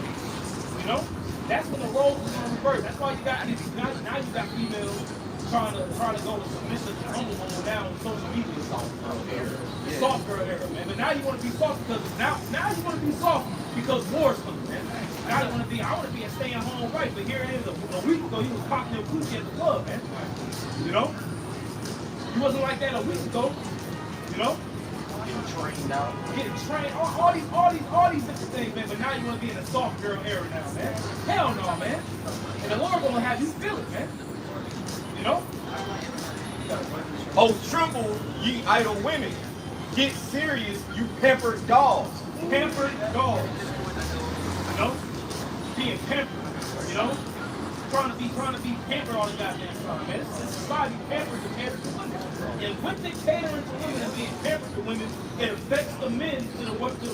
S1: You know? That's when the roles is gonna reverse. That's why you got now you got females trying to go to submission to humble now on social media. Soft girl era, man. But now you want to be soft because now you want to be soft because war's coming, man. Now I want to be a stay-at-home wife, but here it is a week ago you was popping your coochie at the club, man. You know? You wasn't like that a week ago. You know? Getting trained, all these different things, man. But now you want to be in a soft girl era now, man. Hell no, man. And the Lord gonna have you feel it, man. You know?
S3: Oh, tremble, ye idle women. Get serious, you pampered dolls.
S1: Pampered dogs. You know? Being pampered, you know? Trying to be pampered all the goddamn time, man. This society pampers and caters to women. And with the catering to women and being pampered to women, it affects the men to the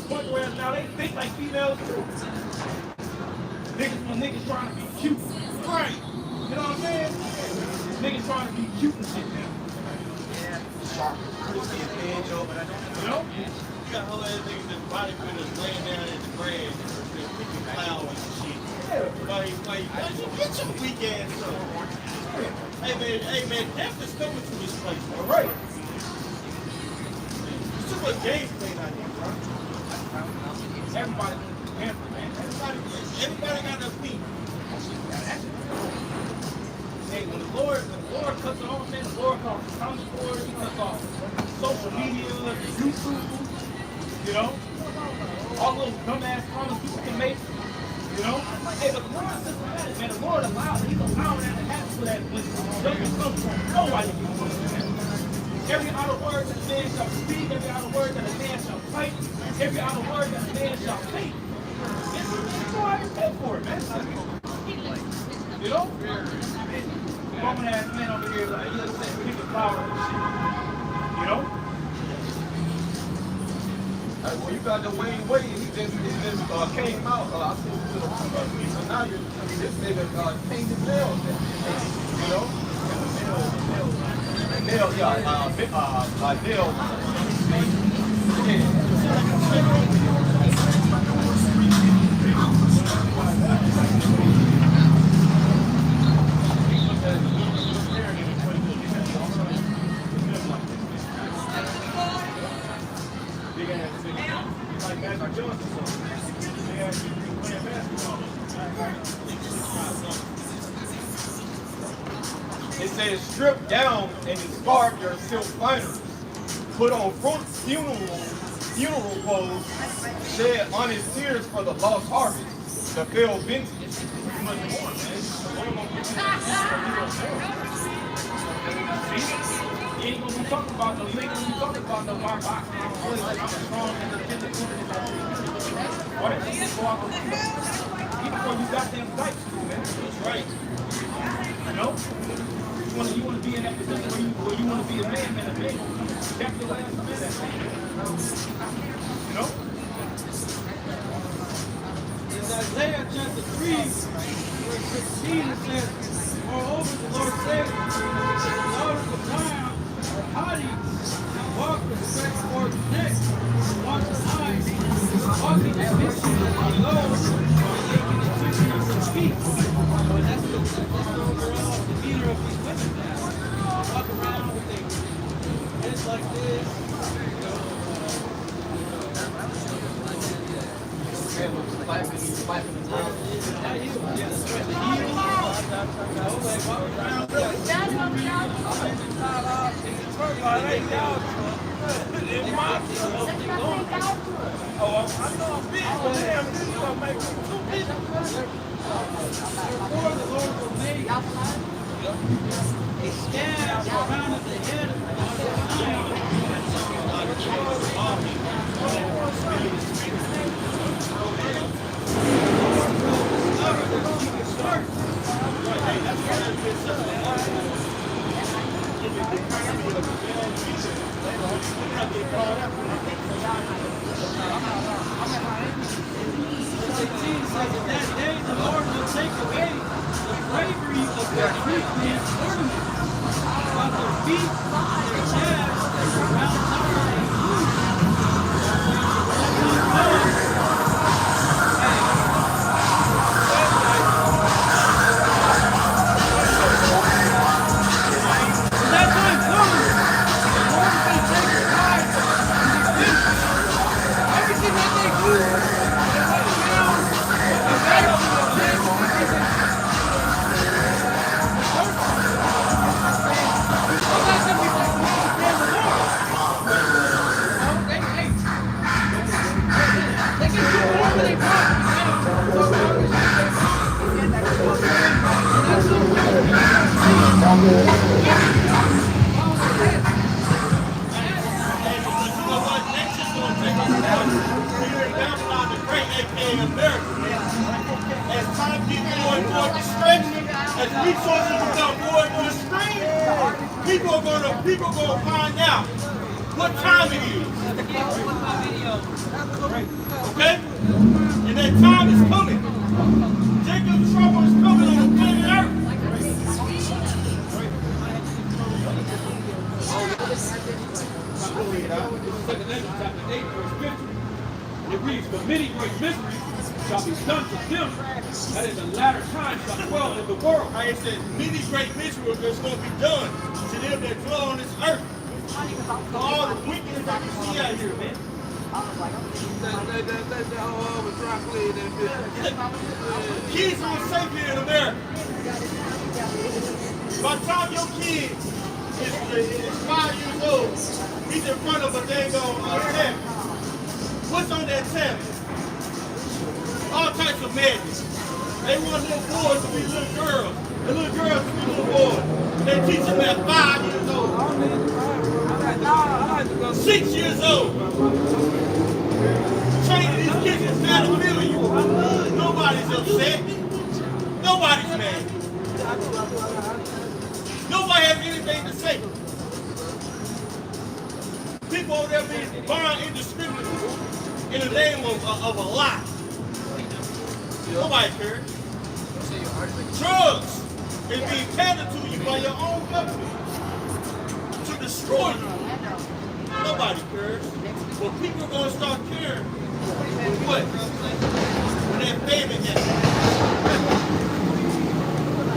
S1: point where now they think like females too. Niggas trying to be cute. Right. You know what I'm saying? Niggas trying to be cute and shit now. You know?
S2: You got whole ass niggas that bodybuilders laying down in the grass and picking flowers and shit. Get your weak ass up. Hey man, death is coming to this place.
S1: All right.
S2: There's too much games playing out here, bro.
S1: Everybody wants to be pampered, man.
S2: Everybody got their feet.
S1: Hey, when the Lord cuts off, man, the Lord cuts off comic boards, he cuts off social media, YouTube, you know, all those dumbass comments people can make, you know. Hey, but the Lord is systematic, man. The Lord he's allowing that to happen so that when it doesn't come from nobody can do it, man. Every idle word that a man shall speak, every idle word that a man shall fight, every idle word that a man shall think, it's all I can pay for it, man. You know? Woman ass man over here, like, you understand, pick a flower and shit. You know?
S3: Well, you got the Wayne, he just came out. I seen it to the so now this nigga painted his nails. You know? Nails, It says, strip down and discard your silk liners. Put on funeral clothes. Shed honest tears for the lost harvest. The failed vintage.
S1: You ain't gonna be talking about no, my box. I'm strong and independent. What if you go out with you? Even though you got them types, man. That's right. You know? You want to be in that position where you want to be a man, and a man protect your ass from that man. You know?
S4: In Isaiah chapter 3, verse 16, it says, moreover, the Lord said, the daughters of Zion are haughty, and walk with stretched forth neck, and watch the eyes, walking at mission, and low, and making the twitching of their feet. But that's the overall demeanor of these women.
S2: People are gonna find out what time it is. Okay? And that time is coming. Jacob's trouble is coming on the planet Earth.
S5: Chapter 8, verse 50. It reads, "But many great mysteries shall be done to them that in the latter time shall dwell in the world."
S2: It says many great mysteries are going to be done to them that dwell on this earth. All the wickedness that you see out here, man. Kids are safe here in America. By the time your kid is 5 years old, he's in front of a dang tablet. What's on that tablet? All types of madness. They want little boys to be little girls, and little girls to be little boys. They teach them at 5 years old. 6 years old. Training these kids is battlefield. Nobody's upset. Nobody's mad. Nobody has anything to say. People over there being burned indiscriminately in the name of a lie. Nobody cares. Drugs is being handed to you by your own government to destroy you. Nobody cares. But people are going to start caring. What? When that famine happens.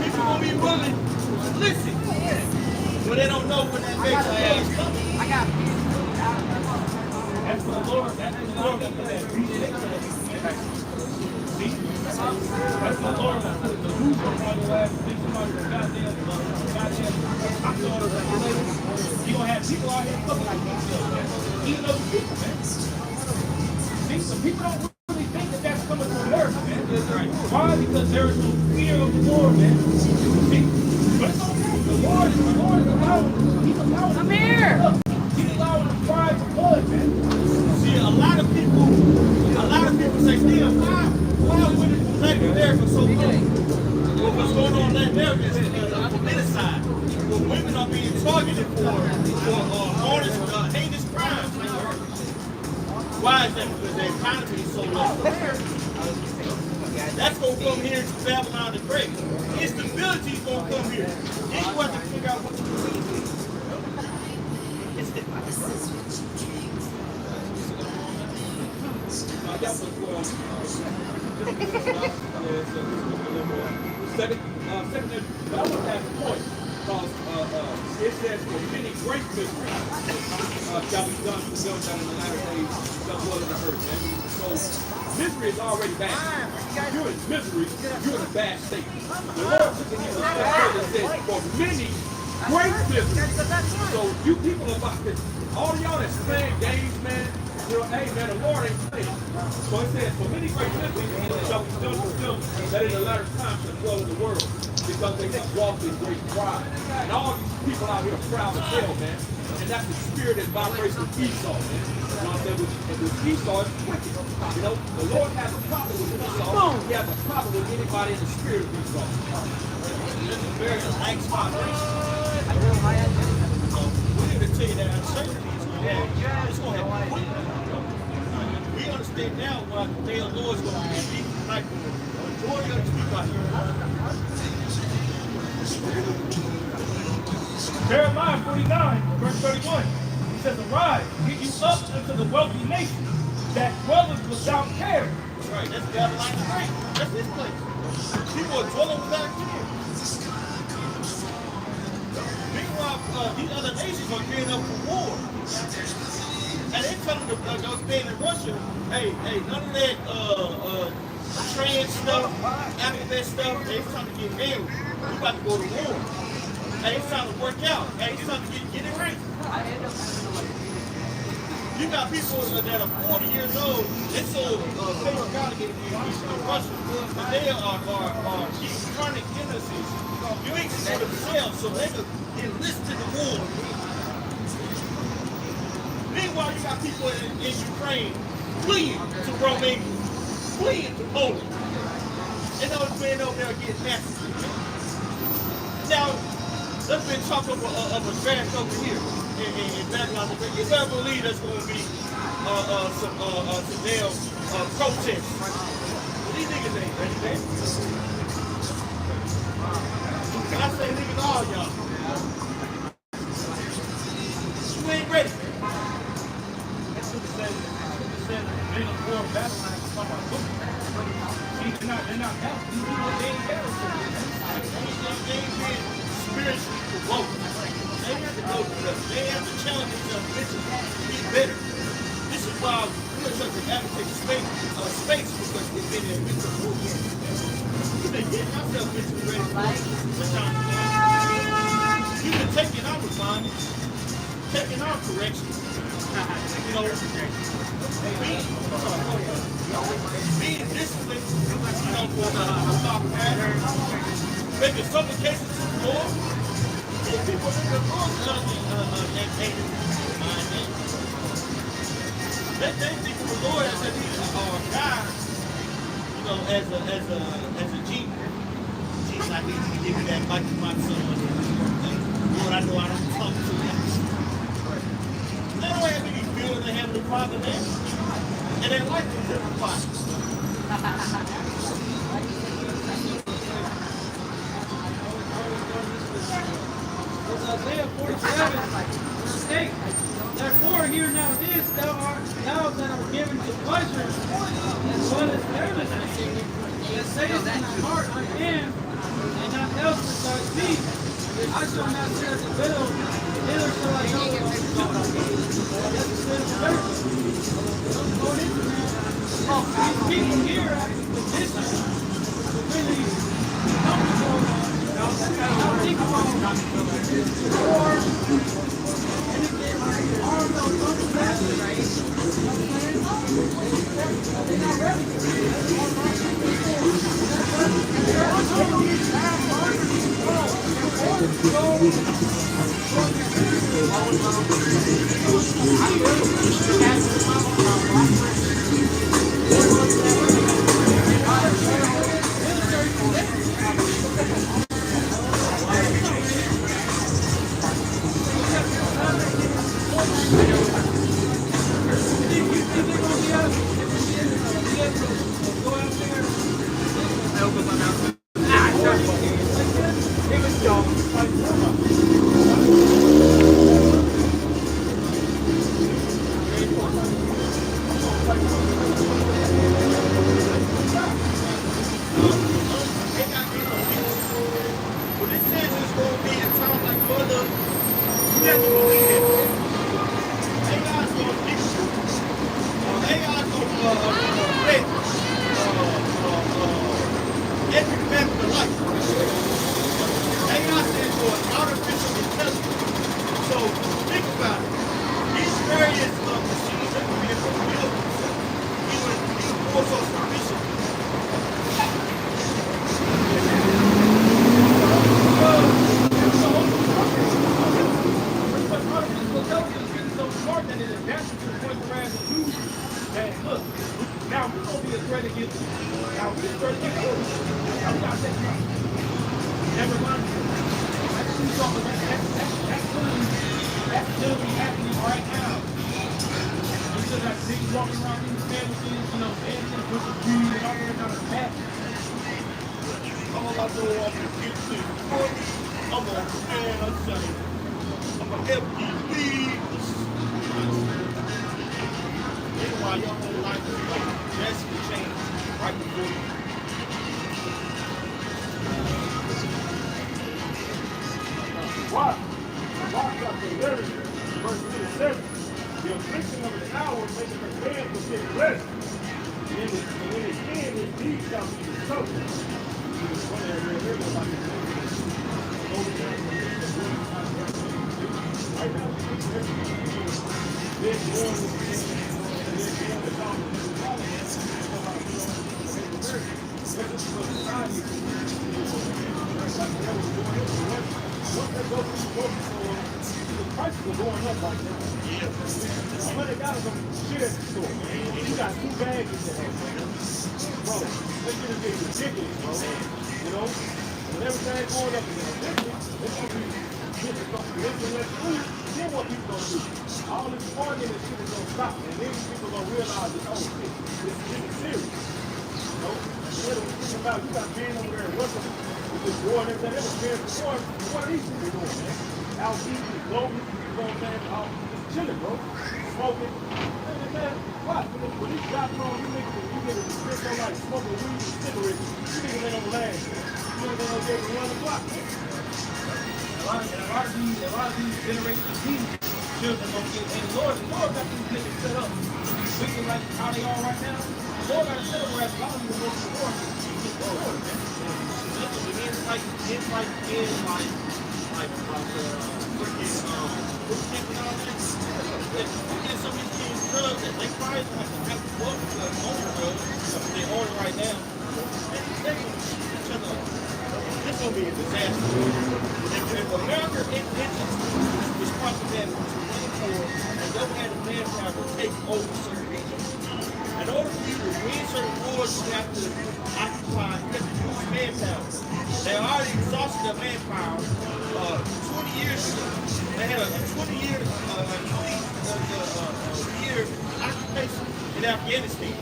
S2: People are going to be willing to listen. But they don't know when that next day is coming.
S1: That's the Lord. That's the Lord that put that see? That's the Lord that put the roof on your ass. Think somebody was goddamn. You're going to have people out here looking like themselves, man. Eating those people, man. See, so people don't really think that that's coming to America, man. Why? Because there is no fear of the Lord, man. See? But it's okay. The Lord is allowing. He's allowing.
S6: Come here.
S1: He's allowing the cries of blood, man.
S2: See, a lot of people say, damn, why would Black America so good? Well, what's going on in Latin America is femicide. Well, women are being targeted for honest, heinous crimes. Why is that? Because the economy is so low. That's going to come here to Babylon the Great. Instability is going to come here. Then you have to figure out what you believe in.
S5: Second, but I want to ask a point because it says for many great mysteries shall be done to them that in the latter days shall dwell in the earth. So Misery is already bad. If you're in misery, you're in a bad state. The Lord took it into effect and said, for many, great misery. So you people about this, all of y'all that's playing games, man, you know, hey man, the Lord ain't playing. So it says, for many great misery shall be done to them that in the latter time shall dwell in the world, because they have walked in great pride. And all these people out here are proud as hell, man. And that's the spirit that vibrates with Esau, man. You know what I'm saying? With Esau, it's wicked. You know, the Lord has a problem with Esau. He has a problem with anybody in the spirit of Esau.
S2: This is very lax vibration. We need to tell you that uncertainty is going to happen. It's going to happen quickly. We understand now why the day of the Lord is going to be deep like the majority of the people out here.
S1: Jeremiah 49, verse 31. He says, arise, get you up into the wealthy nation that dwelleth without care.
S2: That's right. That's Babylon's right. That's his place. People are dwelling without care. Meanwhile, these other nations are gearing up for war. And they telling those men in Russia, hey, none of that trans stuff, alphabet stuff, they trying to get married. We about to go to war. Hey, it's time to work out. Hey, it's time to get it right. You got people that are 40 years old, they sold paper alligator in Russia, but they are chronic illnesses. You ain't for themselves, so they could enlist in the war. Meanwhile, you got people in Ukraine fleeing to Romania, fleeing to Poland. And those men over there getting massacred. Now, let's been talk of a draft over here in Babylon. You better believe there's going to be some damn protests. These niggas ain't ready, man. Can I say niggas all y'all? You ain't ready.
S1: That's what it says. It says, men of war, Babylon, is talking about books. See, they're not healthy. These people, they ain't healthy.
S2: They ain't been spiritually provoked. They have to go through that. They have to challenge themselves mentally to be better. This is why we're such an advocate of space because we've been in mental movement. We've been getting ourselves mentally ready for time to time. You've been taking our refinement, taking our correction. You know, being disciplined, you know, for our pattern, making supplications to the Lord. People in the Lord they think of the Lord as a God, you know, as a genie. Genie's like, he give me that like my son. Lord, I know I don't talk to him. They don't have any feeling of having the Father there. And they like the different fathers.
S4: Isaiah 47, verse 8. Therefore, hear now this, thou that art given to pleasure, as well as carelessness, and sayest in thy heart, I am, and not else besides me. I shall not sit at the widow, neither shall I go to the That's the sin of the earth. Don't go into that. These people here have the position to really comfortable. Now think about war, and if they are no coming back, right? They're not ready.
S1: Never mind. That's literally happening right now. You still got niggas walking around in the sandwiches, you know, dancing, pushing weed, and all that kind of stuff.
S2: All I know I'm gonna get to I'm gonna stand and say, I'm gonna FDB. Meanwhile, your whole life is like drastically changed right before you.
S1: Why? Mark chapter 11, verse 27. The affliction of an hour maketh a man forget rest. And in his end, his deeds shall be discovered. Right now, this one once they go through the grocery store, the prices are going up right now. Yeah. $100 on shit at the store. You got 2 bags in there. Bro, this shit is getting ridiculous, bro. You know? When everything's going up again, it's going to be less food, then what people going to do? All this bargaining and shit is going to stop, and then people going to realize that, oh shit, this is serious. You know? What are we thinking about? You got men over there working with this war and everything. They was men before. What are these people doing, man? Out eating, gloating, you know what I'm saying? Out just chilling, bro. Smoking. Man, what? When these guys on, you niggas, you get a restrict on like smoking weed and cigarettes, you niggas ain't gonna last. You niggas ain't gonna get to run the block, man. A lot of these generations, these children gonna get, and the Lord got these niggas set up. Looking like how they are right now. The Lord got set up where a lot of them go to the war.
S2: It's like in like freaking some of these kids drugs that they probably have to have to work for their own drugs. They're on it right now. They're gonna shoot each other up. This gonna be a disaster. If America is responsible for and don't have the manpower to take over certain regions. In order for you to win certain wars, you have to occupy, you have to use manpower. They already exhausted their manpower 20 years ago. They had a 20-year occupation in Afghanistan.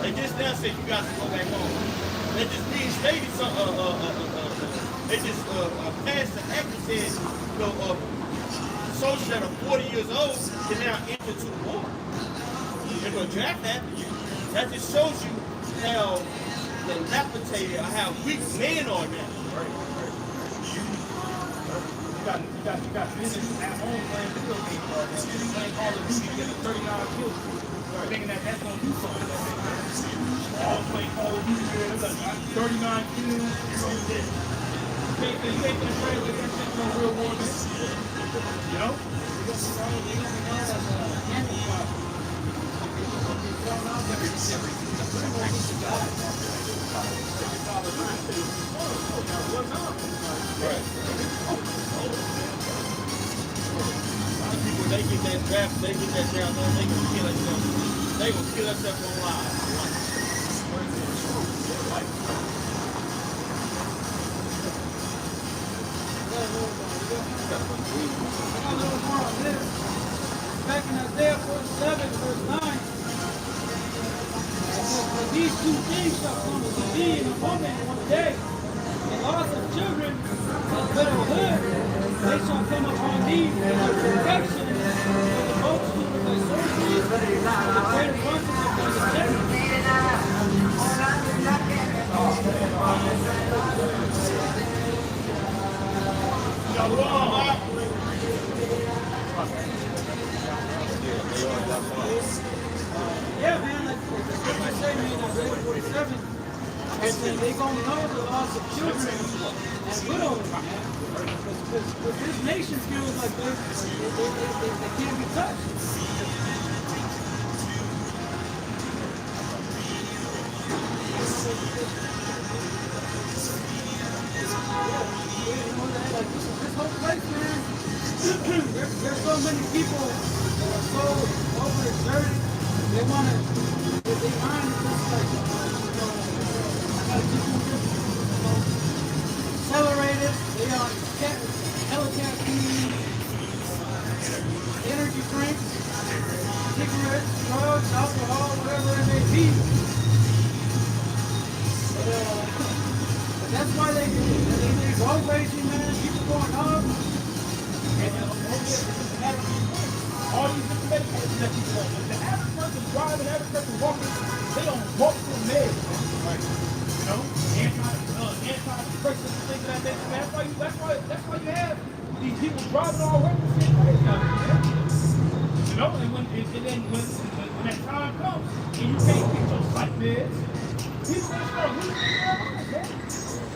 S2: They just now said you guys go back home. They just reinstated some. They just passed the act that says, you know, soldiers that are 40 years old can now enter to the war. They're going to draft that. That just shows you how dilapidated or how weak men are now.
S1: You got business at home playing video games, bro. Playing Call of Duty, getting 39 kills. Thinking that that's gonna do something. All playing Call of Duty, man. It's like 39 kills. You ain't gonna play with that shit no real war, man. You know?
S2: People, they get that draft, they gonna kill themselves. They gonna kill themselves on live.
S4: Back in Isaiah 47, verse 9, for these 2 things shall come to thee in a moment one day. The loss of children and widowhood, they shall come upon thee for thy protection, for the multitude of thy sorceries, for the great abundance of thy deception. Yeah, man, like the scripture say, man, Isaiah 47, and then they gonna know the loss of children and widows, man. Because this nation feels like they can't be touched. This whole place, man, there's so many people that are so overexerted. They want to, their mind is just like, accelerated. They are hella caffeine, energy drinks, cigarettes, drugs, alcohol, whatever it may be. But that's why they road racing, man. People going up.
S1: All these different medications that people on. The average person driving, the average person walking, they on multiple meds. Right. You know, antidepressants and things of that nature. That's why you have these people driving all over the shit crazy out here, man. You know, and then when that time comes and you can't get your psych meds, people gonna start losing their lives, man.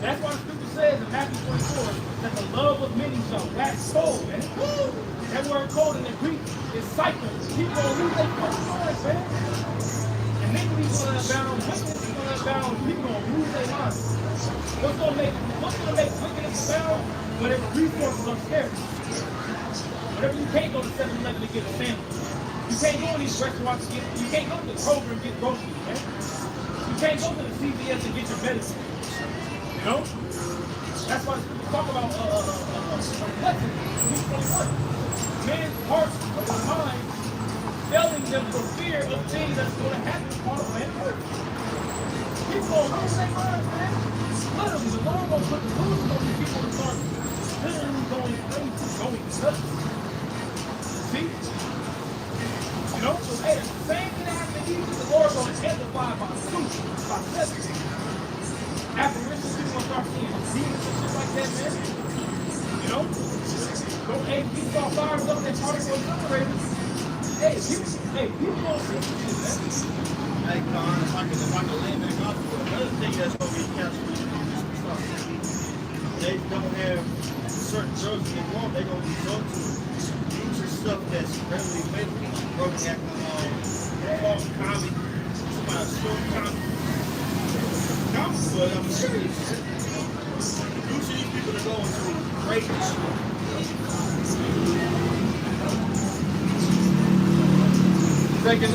S1: That's why the scripture says in Matthew 24 that the love of many shall wax cold, man. That word cold in the Greek is cycle. People gonna lose their fucking lives, man. And iniquity is gonna abound, wickedness is gonna abound, people gonna lose their lives. What's gonna make wickedness abound? Whatever resources are scarce. Whatever you can't go to 7-Eleven to get a sandwich. You can't go to these restaurants to get, you can't go to the Kroger and get groceries, man. You can't go to the CVS and get your medicine. You know? That's why we talk about blessing. Men's hearts of the mind failing them for fear of things that's going to happen on the planet Earth. People gonna lose their minds, man. Literally, the Lord gonna put the rules on these people to start literally going crazy, going nuts. See? You know? So hey, the same thing that happened to Egypt, the Lord gonna amplify by 2, by 7. Apparitions, people gonna start seeing demons and shit like that, man. You know? Go, hey, people saw fires up that particle accelerators. Hey, people gonna see this, man.
S2: Hey, Con, if I can land back off of another thing that's gonna be canceled, they don't have certain drugs they want, they're gonna resort to using stuff that's readily available. Broken alcohol, false comic, somebody short comic. But I'm serious. Usually these people are going to great
S3: Second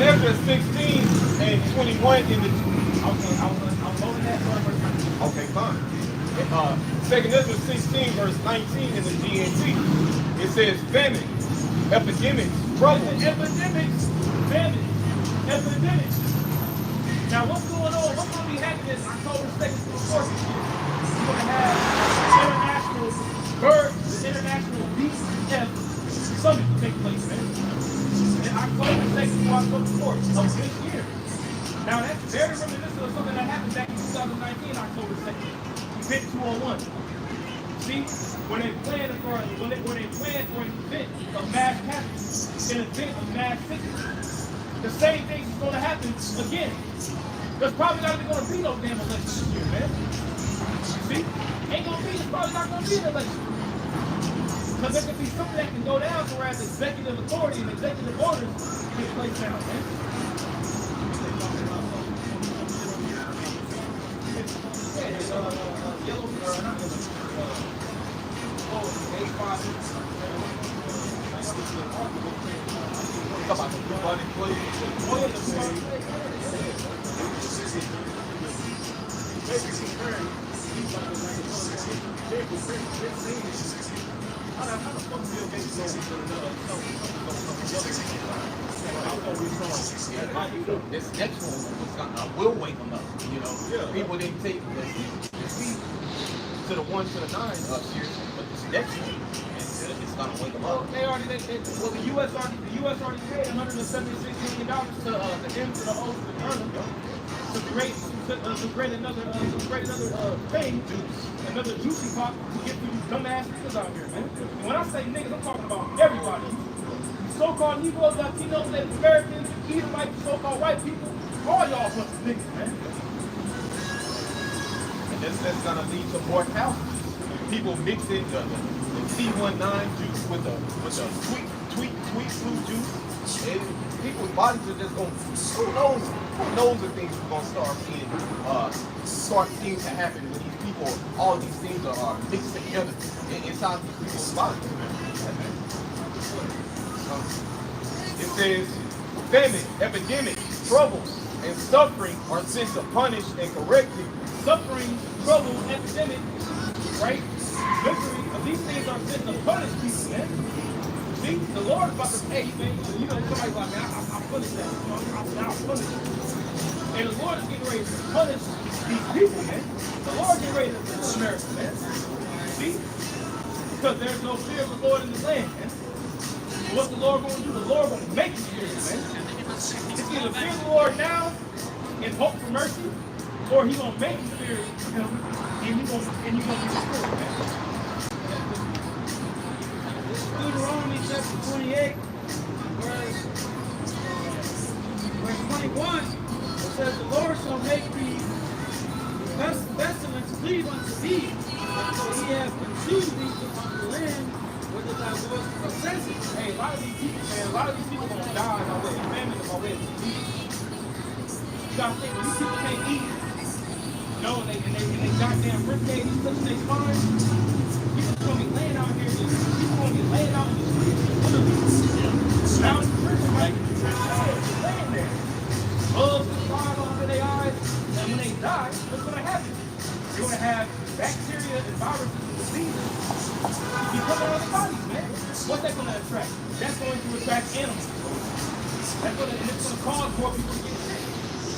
S3: Ezra 16 and 21 in the.
S1: I'm loading that for
S3: Okay, fine. Second Ezra 16 verse 19 in the GNT. It says famine, epidemics, trouble.
S1: Epidemics, famine, epidemics. Now what's going on? What's going to be happening is October 2nd to the 4th this year. We're going to have the International BF Summit take place, man. In October 2nd to October 4th of this year. Now that's very reminiscent of something that happened back in 2019, October 2nd. Event 201. See, when they plan for an event of mass casualties, an event of mass sickness, the same thing is going to happen again. There's probably not even going to be no damn election this year, man. See? It's probably not going to be an election. Because there could be something that can go down whereas executive authority and executive orders take place now, man.
S3: This next one will wake them up. You know, people didn't take the seat to the 1 to the 9 seriously, but this next one, it's gonna wake them up.
S1: Well, the U.S. already paid $176 million to the M to the O to the Ghana to create another thing, another juicy pop to get these dumbass niggas out here, man. And when I say niggas, I'm talking about everybody. So-called Negroes, Latinos, Native Americans, Edomites, so-called white people, all y'all bunch of niggas, man.
S3: And that's gonna lead to more houses. People mixing the T19 juice with the tweet blue juice. And people's bodies are just going. Who knows if things are gonna start seeing to happen when these people, all these things are mixed together inside these people's bodies. It says famine, epidemic, troubles,
S1: and suffering are sent to punish and correct it. Suffering, trouble, epidemic, right? Misery, these things are sent to punish people, man. See, the Lord is about to, hey, man, you know, somebody's like, man, I'll punish that. You know, I'll punish it. And the Lord is getting ready to punish these people, man. The Lord is getting ready to punish America, man. See? Because there's no fear of the Lord in the land, man. What's the Lord going to do? The Lord going to make you fear him, man. It's either fear the Lord now and hope for mercy, or he's going to make you fear him and you're going to be destroyed, man.
S4: This is Deuteronomy chapter 28, verse 21. It says, the Lord shall make the pestilence cleave unto thee, until he have consumed thee from the land whither thou wast possessed.
S1: Hey, a lot of these people, man, a lot of these people are going to die by way of famine and by way of disease. You got to think, when these people can't eat, you know, and they goddamn ribcage, these touching their spine, people going to be laying out here, people going to be laying out in the streets, down in the prison, right? Laying there. Bugs flying off in their eyes, and when they die, what's going to happen? You're going to have bacteria and viruses and diseases be coming out of their bodies, man. What's that going to attract? That's going to attract animals. That's going to, and it's going to cause more people to get sick.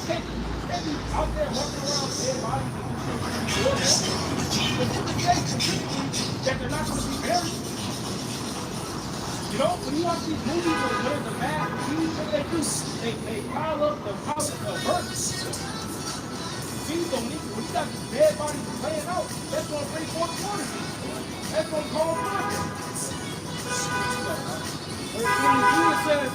S1: Can't be out there walking around dead bodies and shit. But who can say specifically that they're not going to be buried? You know, when you watch these movies where there's a mass disease, what do? They pile up the birds. See, so when you got these dead bodies laying out, that's going to bring forth water. That's going to cause water.
S4: Verse 22 says,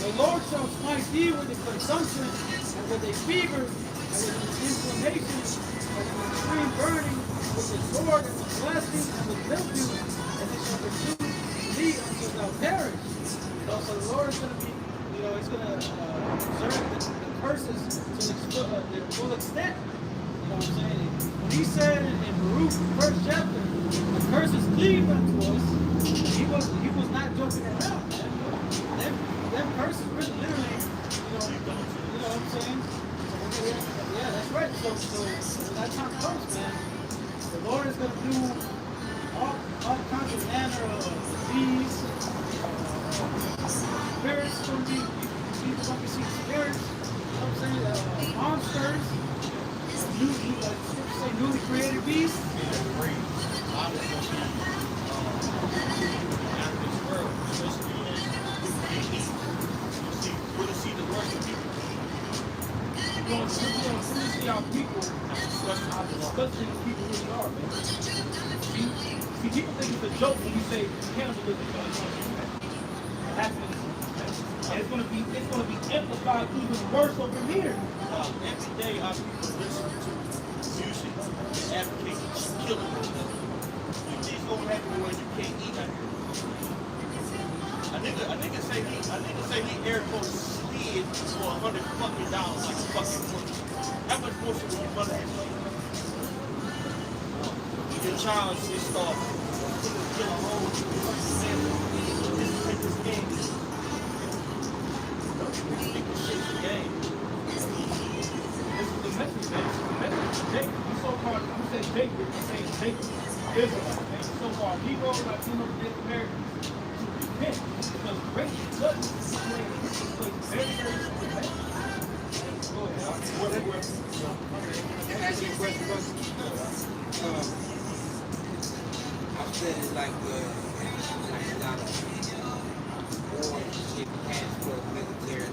S4: the Lord shall smite thee with a consumption, and with a fever, and with an inflammation, and an extreme burning, with the sword, and with blasting, and with mildew, and it shall pursue thee until thou perish. You know, so the Lord is going to be, you know, he's going to observe the curses to their full extent. You know what I'm saying? When he said in Baruch, the first chapter, the curses cleave unto us, he was not joking around, man. Them curses really literally, you know what I'm saying? So, yeah, that's right. So when that time comes, man, the Lord is going to do all kinds of manner of disease, spirits going to be, people going to see spirits, you know what I'm saying? Monsters, newly created beasts.
S1: You're going to see how people, how disgusting people really are, man. See, people think it's a joke when we say cannibalism is going to happen. And it's going to be amplified even worse over here.
S2: Every day our people listen to music advocating killing one another. You these gonna happen where you can't eat out here. A nigga say he air quote slid for $100 fucking like a fucking monkey. How much more should your mother have to your child just start kill a whole family. This game. People shit the game.
S1: This is the message, man. The message of Jacob. You so-called, you say Jacob, you say Jacob, Israelite, man. You so-called Negro, Latino, Native American. Repent. Because great judgment is playing this place very, very soon, man. Go ahead.
S6: Can I ask you a question, brother? I've said it like a lot of war shit, transport, military.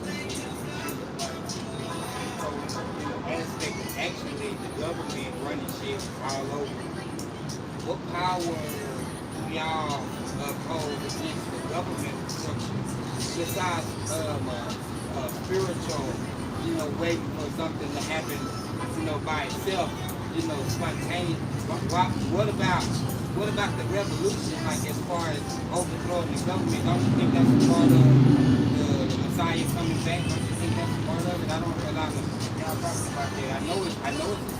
S6: Aspect of actually the government running shit all over. What power do y'all oppose against the government besides spiritual, waiting for something to happen, by itself, spontaneous? What about the revolution, like as far as overthrowing the government? Don't you think that's a part of the Messiah coming back? Don't you think that's a part of it? I don't know a lot of y'all talking about that. I know it's a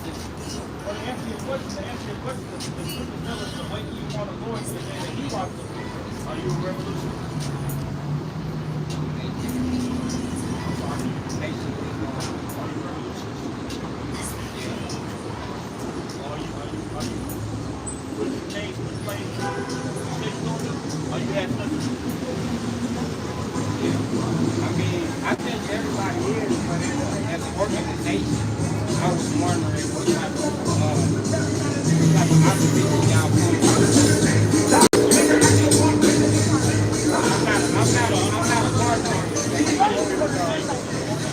S6: system.
S1: Well, to answer your question, the scripture tells us the way you want the Lord to the day that he walks up. Are you a revolutionary? Are you
S6: opposition y'all pose. I'm not a part of it.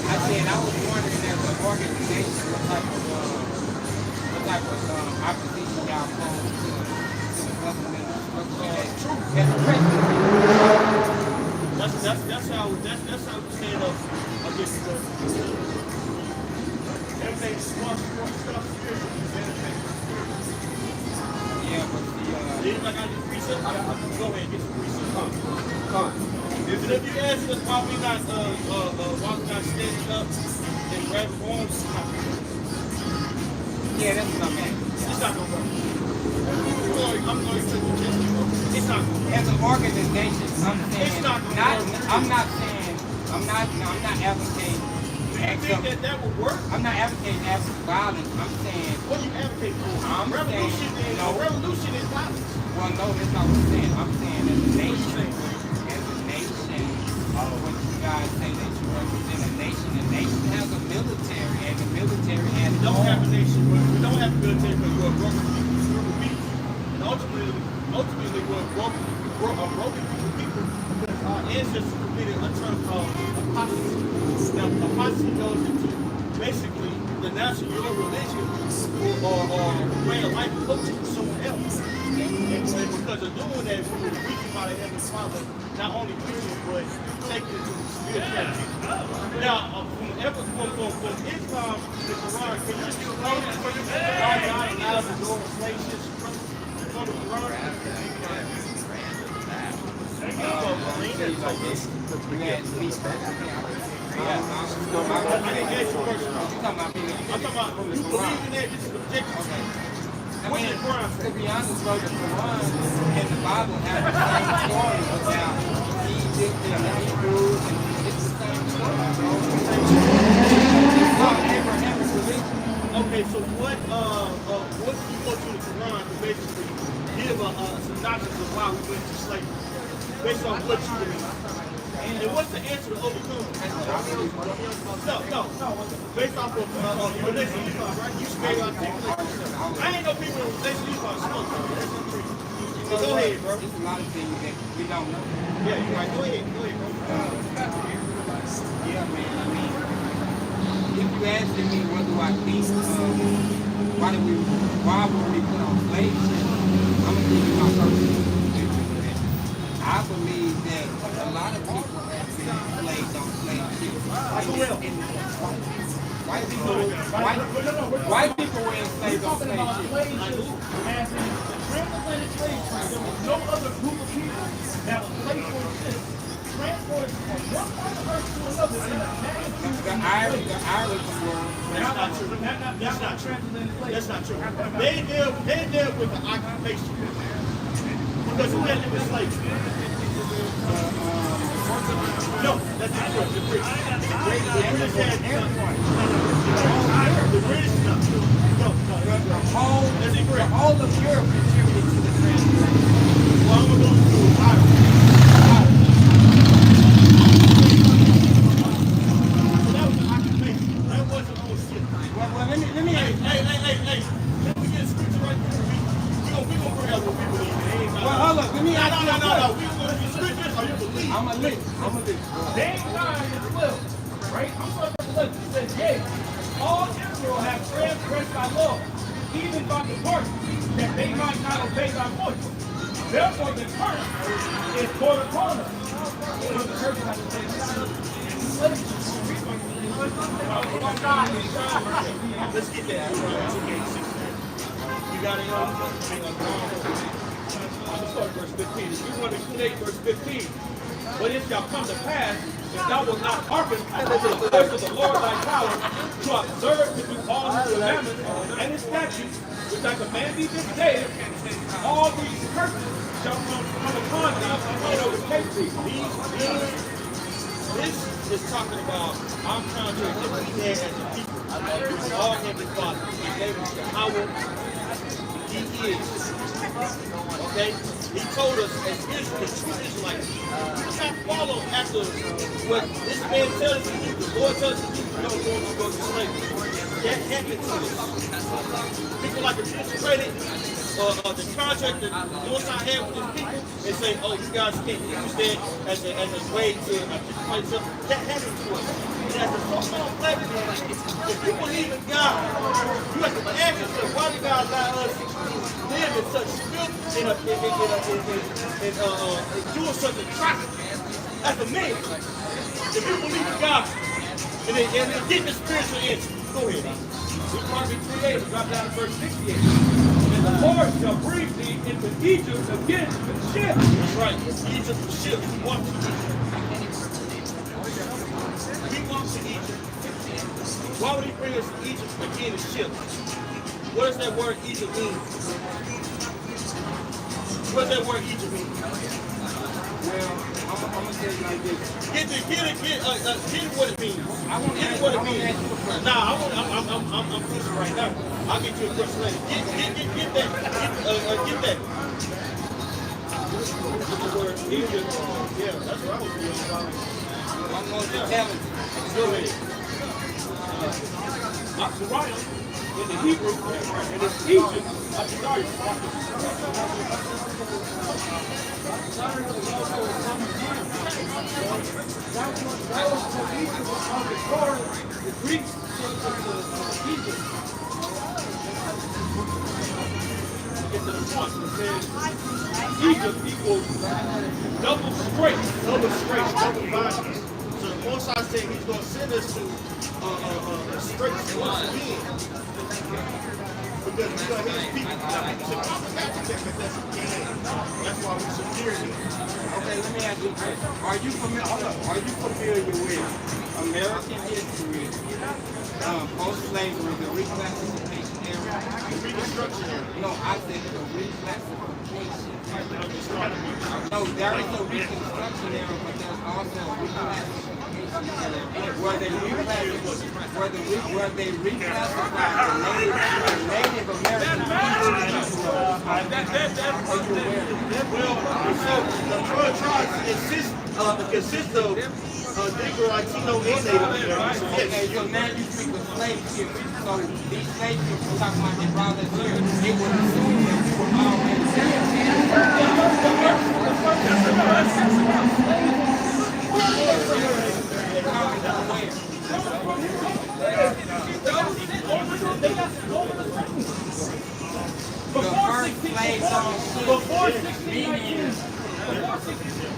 S6: I said I was wondering as an organization what type of opposition y'all pose to the government structure as a president.
S2: That's how we stand up against the government. Everything's stuff spiritual.
S6: Yeah, but
S2: Like I do research, I can go ahead and get some research.
S3: Con.
S2: And if you ask us why we not standing up and grabbing arms,
S6: yeah, that's what I'm asking.
S2: it's not gonna work. I'm going to suggest it. It's not gonna work.
S6: As an organization, I'm saying
S2: It's not gonna work.
S6: I'm not advocating
S2: Do you think that would work?
S6: I'm not advocating acts of violence. I'm saying,
S2: What do you advocate for?
S6: I'm
S2: Revolution
S6: saying,
S2: is
S6: no.
S2: revolution is violence.
S6: well, no, that's not what I'm saying. I'm saying as a nation, what you guys say that you represent a nation has a military, and the military has
S2: We don't have a nation, but we don't have a military because we're a broken group of people. And ultimately we're a broken group of people because our ancestors committed a term called apostasy. Now, apostasy goes into basically the national your religion or way of life coaching someone else. And because of doing that, we were preaching by the Heavenly Father, not only preaching, but taking it to the spiritual. Now, from Islam to the Quran, can you explain why God allows the door of slave ships from the Quran? I didn't get you first. I'm talking about, you believe in that, this is objective. What's the Quran say?
S6: To be honest, bro, the Quran and the Bible have the same story about Egypt and the Hebrews, and it's the same story, bro. It's not Abraham's religion.
S2: Okay, so what do you go to the Quran to basically give a synopsis of why we went to slavery? Based on what you believe. And what's the answer to overcome? No. Based off of your relation to Islam, right? You scared out people. I ain't know people in relation to Islam smoke. That's not true. So go ahead, bro.
S6: There's a lot of things that we don't know.
S2: Yeah, you're right. Go ahead, bro.
S6: Yeah, man. I mean, if you asking me what do I think, why would we put on slave ships, I'm gonna give you my personal view to that. I believe that a lot of people have been enslaved on slave ships. White people were enslaved on slave ships.
S1: Transatlantic slave trade, there was no other group of people that was placed on ships, transported from one part of the earth to another in a magnitude.
S6: The Irish were.
S2: That's not true. That's not true. That's not true. They dealt with the occupation. Because who had them in slavery? No, that's not true. The British. The British had the British. No.
S6: The whole of Europe contributed to the transatlantic.
S2: Well, I'm going to go through Ireland. So that was the occupation. That wasn't on shit.
S6: Well, let me.
S2: Hey. Let me get a scripture right there. We gonna bring out what we believe in.
S6: Well, hold up. Let me ask you a question.
S2: No. We gonna get scriptures or you believe.
S6: I'm a list.
S1: Daniel 9 and 12, right? I'm going to look. It says, yea, all Israel have transgressed thy law, even by the word, that they might not obey thy voice. Therefore, the curse is poured upon us. So the curse has to take
S2: Let's get that. You got it on?
S1: I'm going to start verse 15. If you want to include verse 15. But it shall come to pass, if thou wilt not hearken to the voice of the Lord thy power, to observe to do all his commandments and his statutes, which I command thee this day, all these curses shall come upon thee and overtake thee.
S2: This is talking about our contract that we had as a people. All Heavenly Father. His name is Yahawah. He is. Okay? He told us as Israelites, do not follow after what this man tells you to do. The Lord tells you to do. You don't go to slavery. That happened to us. People like to discredit the contract that Most High had with his people and say, oh, you guys can't use that as a way to fight something. That happens to us. And as a so-called black man, if you believe in God, you have to ask yourself, why do God allow us live in such filth and doing such atrocities as a man? If you believe in God, and then get the spiritual answer. Go ahead.
S1: Deuteronomy 3:8, drop down to verse 68. And the Lord shall bring thee into Egypt again with ships.
S2: That's right. Egypt was ships. We walked to Egypt. We walked to Egypt. Why would he bring us to Egypt again in ships? What does that word Egypt mean? What does that word Egypt mean?
S6: Well, I'm gonna tell you like this.
S2: Get what it means.
S6: I want to ask
S2: what it
S6: you
S2: means.
S6: a question.
S2: Nah, I'm pushing right now. I'll get you a question later. Get that. Get that. Get the word Egypt. Yeah, that's what I was doing.
S6: I'm going to tell you.
S2: Go ahead.
S1: Azariah in the Hebrew, and it's Egypt. Azariah. That was the Egypt on the Torah, the Greeks took Egypt. Get to the point. It says Egypt equals double straight.
S2: Double straight, double binding. So the Most High said he's going to send us to straight once again. Because we're going to hit his people. Now, people say, well, I'm a Catholic, but that's why we're superior.
S6: Okay, let me ask you a question. Are you familiar with American history, post-slavery, the reclassification era?
S2: The Reconstruction era.
S6: No, I said the reclassification. No, there is a Reconstruction era, but there's also a reclassification era where they reclassified the Native American
S2: Well, so the 12 tribes consist of Negro, Latino, and Native Americans.
S6: Okay, so now you speak of slave ships. So these slave ships we're talking about they brought us here. It would assume that we were already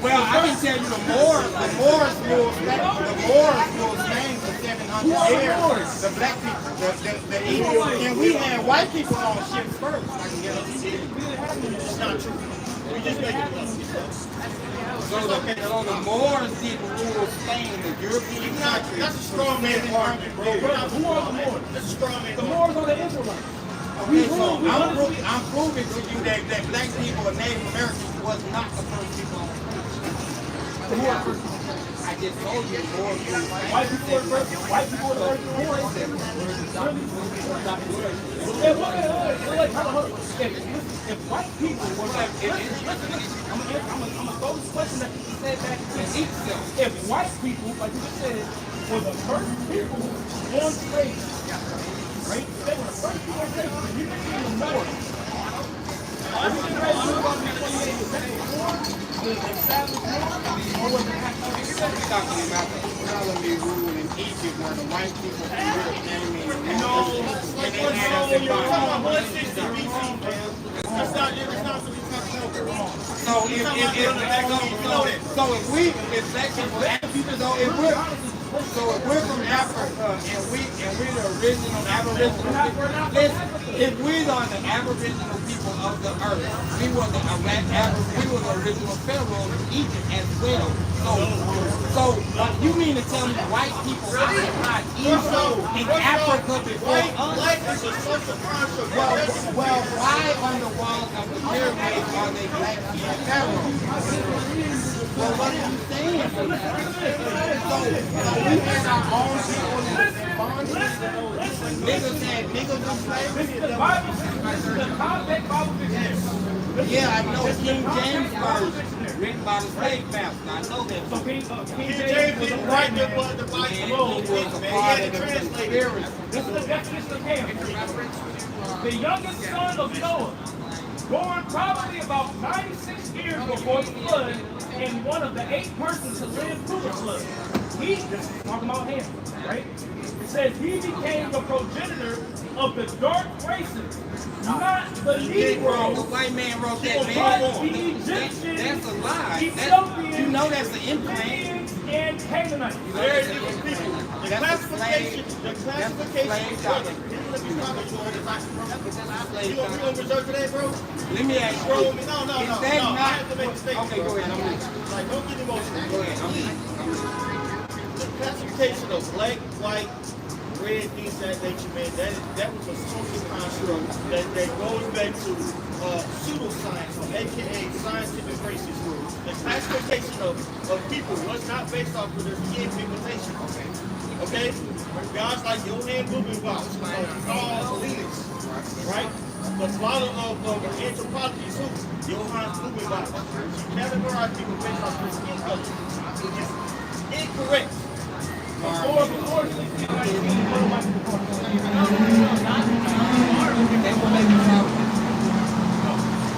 S6: well, I can tell you the Moors ruled Spain for 700 years. The black people, the Indians, and we had white people on ships first. I can guarantee you.
S2: It's not true. We just make it up.
S6: So the Moors didn't rule Spain, the European countries.
S2: That's a straw man argument, bro.
S1: Who are the Moors?
S2: That's a straw man
S1: The
S2: argument.
S1: Moors are the Israelites.
S6: Okay, so I'm proving to you that black people or Native Americans was not the first people on Who are first? I just told you more people.
S1: White people were the first. White people were the first. If white people were like, I'm gonna throw this question that you said back to itself. If white people, like you just said, were the first people on slavery, right? They were the first people on slavery. You can see the Moors. Everything right now about the 28 was that before the established or was it after?
S6: We're talking about the colony rule in Egypt where the white people from Europe came in.
S2: That's not what we're talking about.
S6: So if black people, so if we're from Africa and we're the original Aboriginal people, listen, if we're the Aboriginal people of the earth, we were the original pharaohs of Egypt as well. So you mean to tell me white people occupied Egypt in Africa before us?
S2: Black is a social construct.
S6: Well, why on the walls of the pyramids are they black and pharaohs? Well, what are you saying? So we had our own people in bondage. Niggas do slavery.
S1: This is the convict Bible dictionary.
S6: Yeah, I know King James Version, written by the slave master. I know that.
S1: So King
S2: James didn't write the Bible.
S6: He was a part of the conspiracy.
S1: This is the definition of chaos. the youngest son of Noah, born probably about 96 years before the flood, and one of the 8 persons to live through the flood. This is talking about him, right? It says he became the progenitor of the dark races, not the
S6: The
S1: Negroes,
S6: white man wrote that,
S1: but
S6: man.
S1: the Egyptians,
S6: That's a lie.
S1: Ethiopians,
S6: You know that's an implant.
S1: Libyans, and Canaanites.
S2: Very different people. The
S6: That's
S2: classification, brother. Let me stop you on this. You on reserve today, bro?
S6: Let me ask you.
S2: Bro, no.
S6: Is
S2: I
S6: that not?
S2: have to make a statement.
S6: Okay, go ahead. I'm listening.
S2: Like, don't get emotional.
S6: Go ahead. I'm listening.
S2: The classification of black, white, red, things of that nature, man, that was a social construct that goes back to pseudoscience, or aka scientific racism. The classification of people was not based off of their skin pigmentation. Okay? Guys like Johann Bubenbach, Carl Linux, right? The father of anthropology is who? Johann Bubenbach. She categorized people based off their skin color, which is incorrect.
S1: Before 1619, what am I
S6: They were making problems.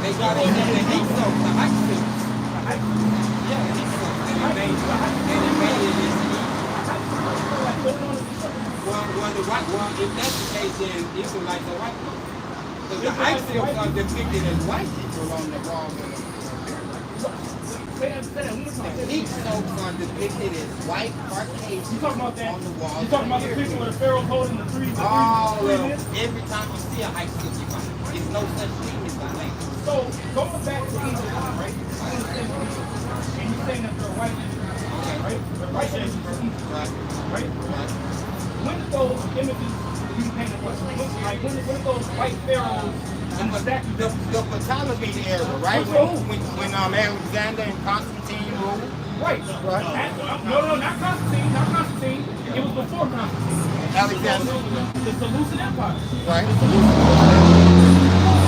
S6: They got it in the heat soak, the hot soup. Yeah, heat soak. And it made it this heat. Well, the white one, if that's the case, then Israelites are white people. Because the high silks are depicted as white people on the wall. The heat soaks are depicted as white Caucasians
S1: You talking about that?
S6: on the wall.
S1: You talking about the picture where the Pharaoh's holding the three?
S6: All of them. Every time you see a high silk, you find it. There's no such thing as a high silk.
S1: So going back to Egypt, right? And you're saying that they're white, right? They're white Egypt,
S6: Right.
S1: right? When did those images be painted? When did those white pharaohs and the statues?
S6: The Ptolemaic era, right? When Alexander and Constantine ruled.
S1: Right. No, not Constantine. It was before Constantine.
S6: Alexander.
S1: The Seleucid Empire.
S6: Right.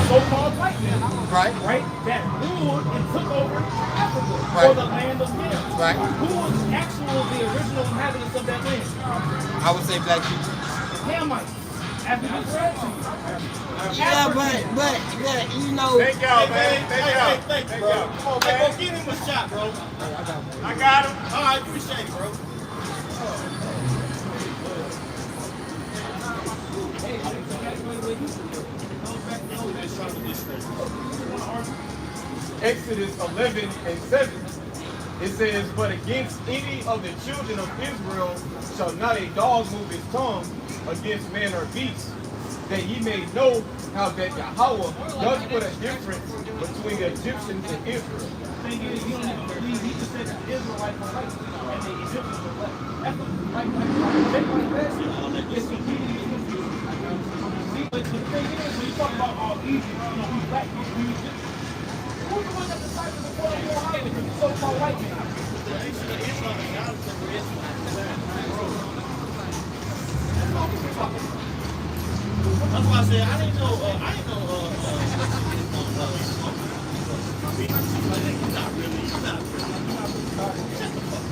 S1: So-called white men.
S6: Right.
S1: Right? That ruled and took over Africa,
S6: Right.
S1: or the land of Ham.
S6: Right.
S1: Who was the original inhabitants of that land?
S6: I would say black people.
S1: Hamites. After the Israelites.
S6: Yeah, but you know.
S3: Thank y'all, man. Thank y'all.
S2: Thank you,
S3: Thank
S2: bro.
S3: y'all. Come on,
S2: Hey,
S3: man.
S2: go give him a shot, bro.
S3: I got him.
S2: All right, appreciate it, bro.
S3: Exodus 11 and 7. It says, but against any of the children of Israel shall not a dog move his tongue against man or beast, that ye may know how that Yahawah does put a difference between the Egyptians and Israel.
S1: Thing is, you don't even believe. He just said the Israelites were white and the Egyptians were black. That's what it's completely confusing. See, but the thing is, when you talk about all Egypt, we black people, we Egyptians. Who's the one that decided to go to war with the so-called white men?
S2: That's why I said I didn't know. Not really. Shut the fuck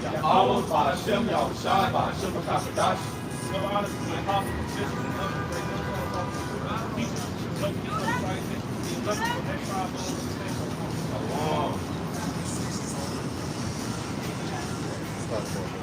S1: Yahawah, Hashem, Yahawashi, Hashem, Kakadash. No honest to the apostle, position, and other great teachers. No people in Christ, the elected for next trial, those who stand.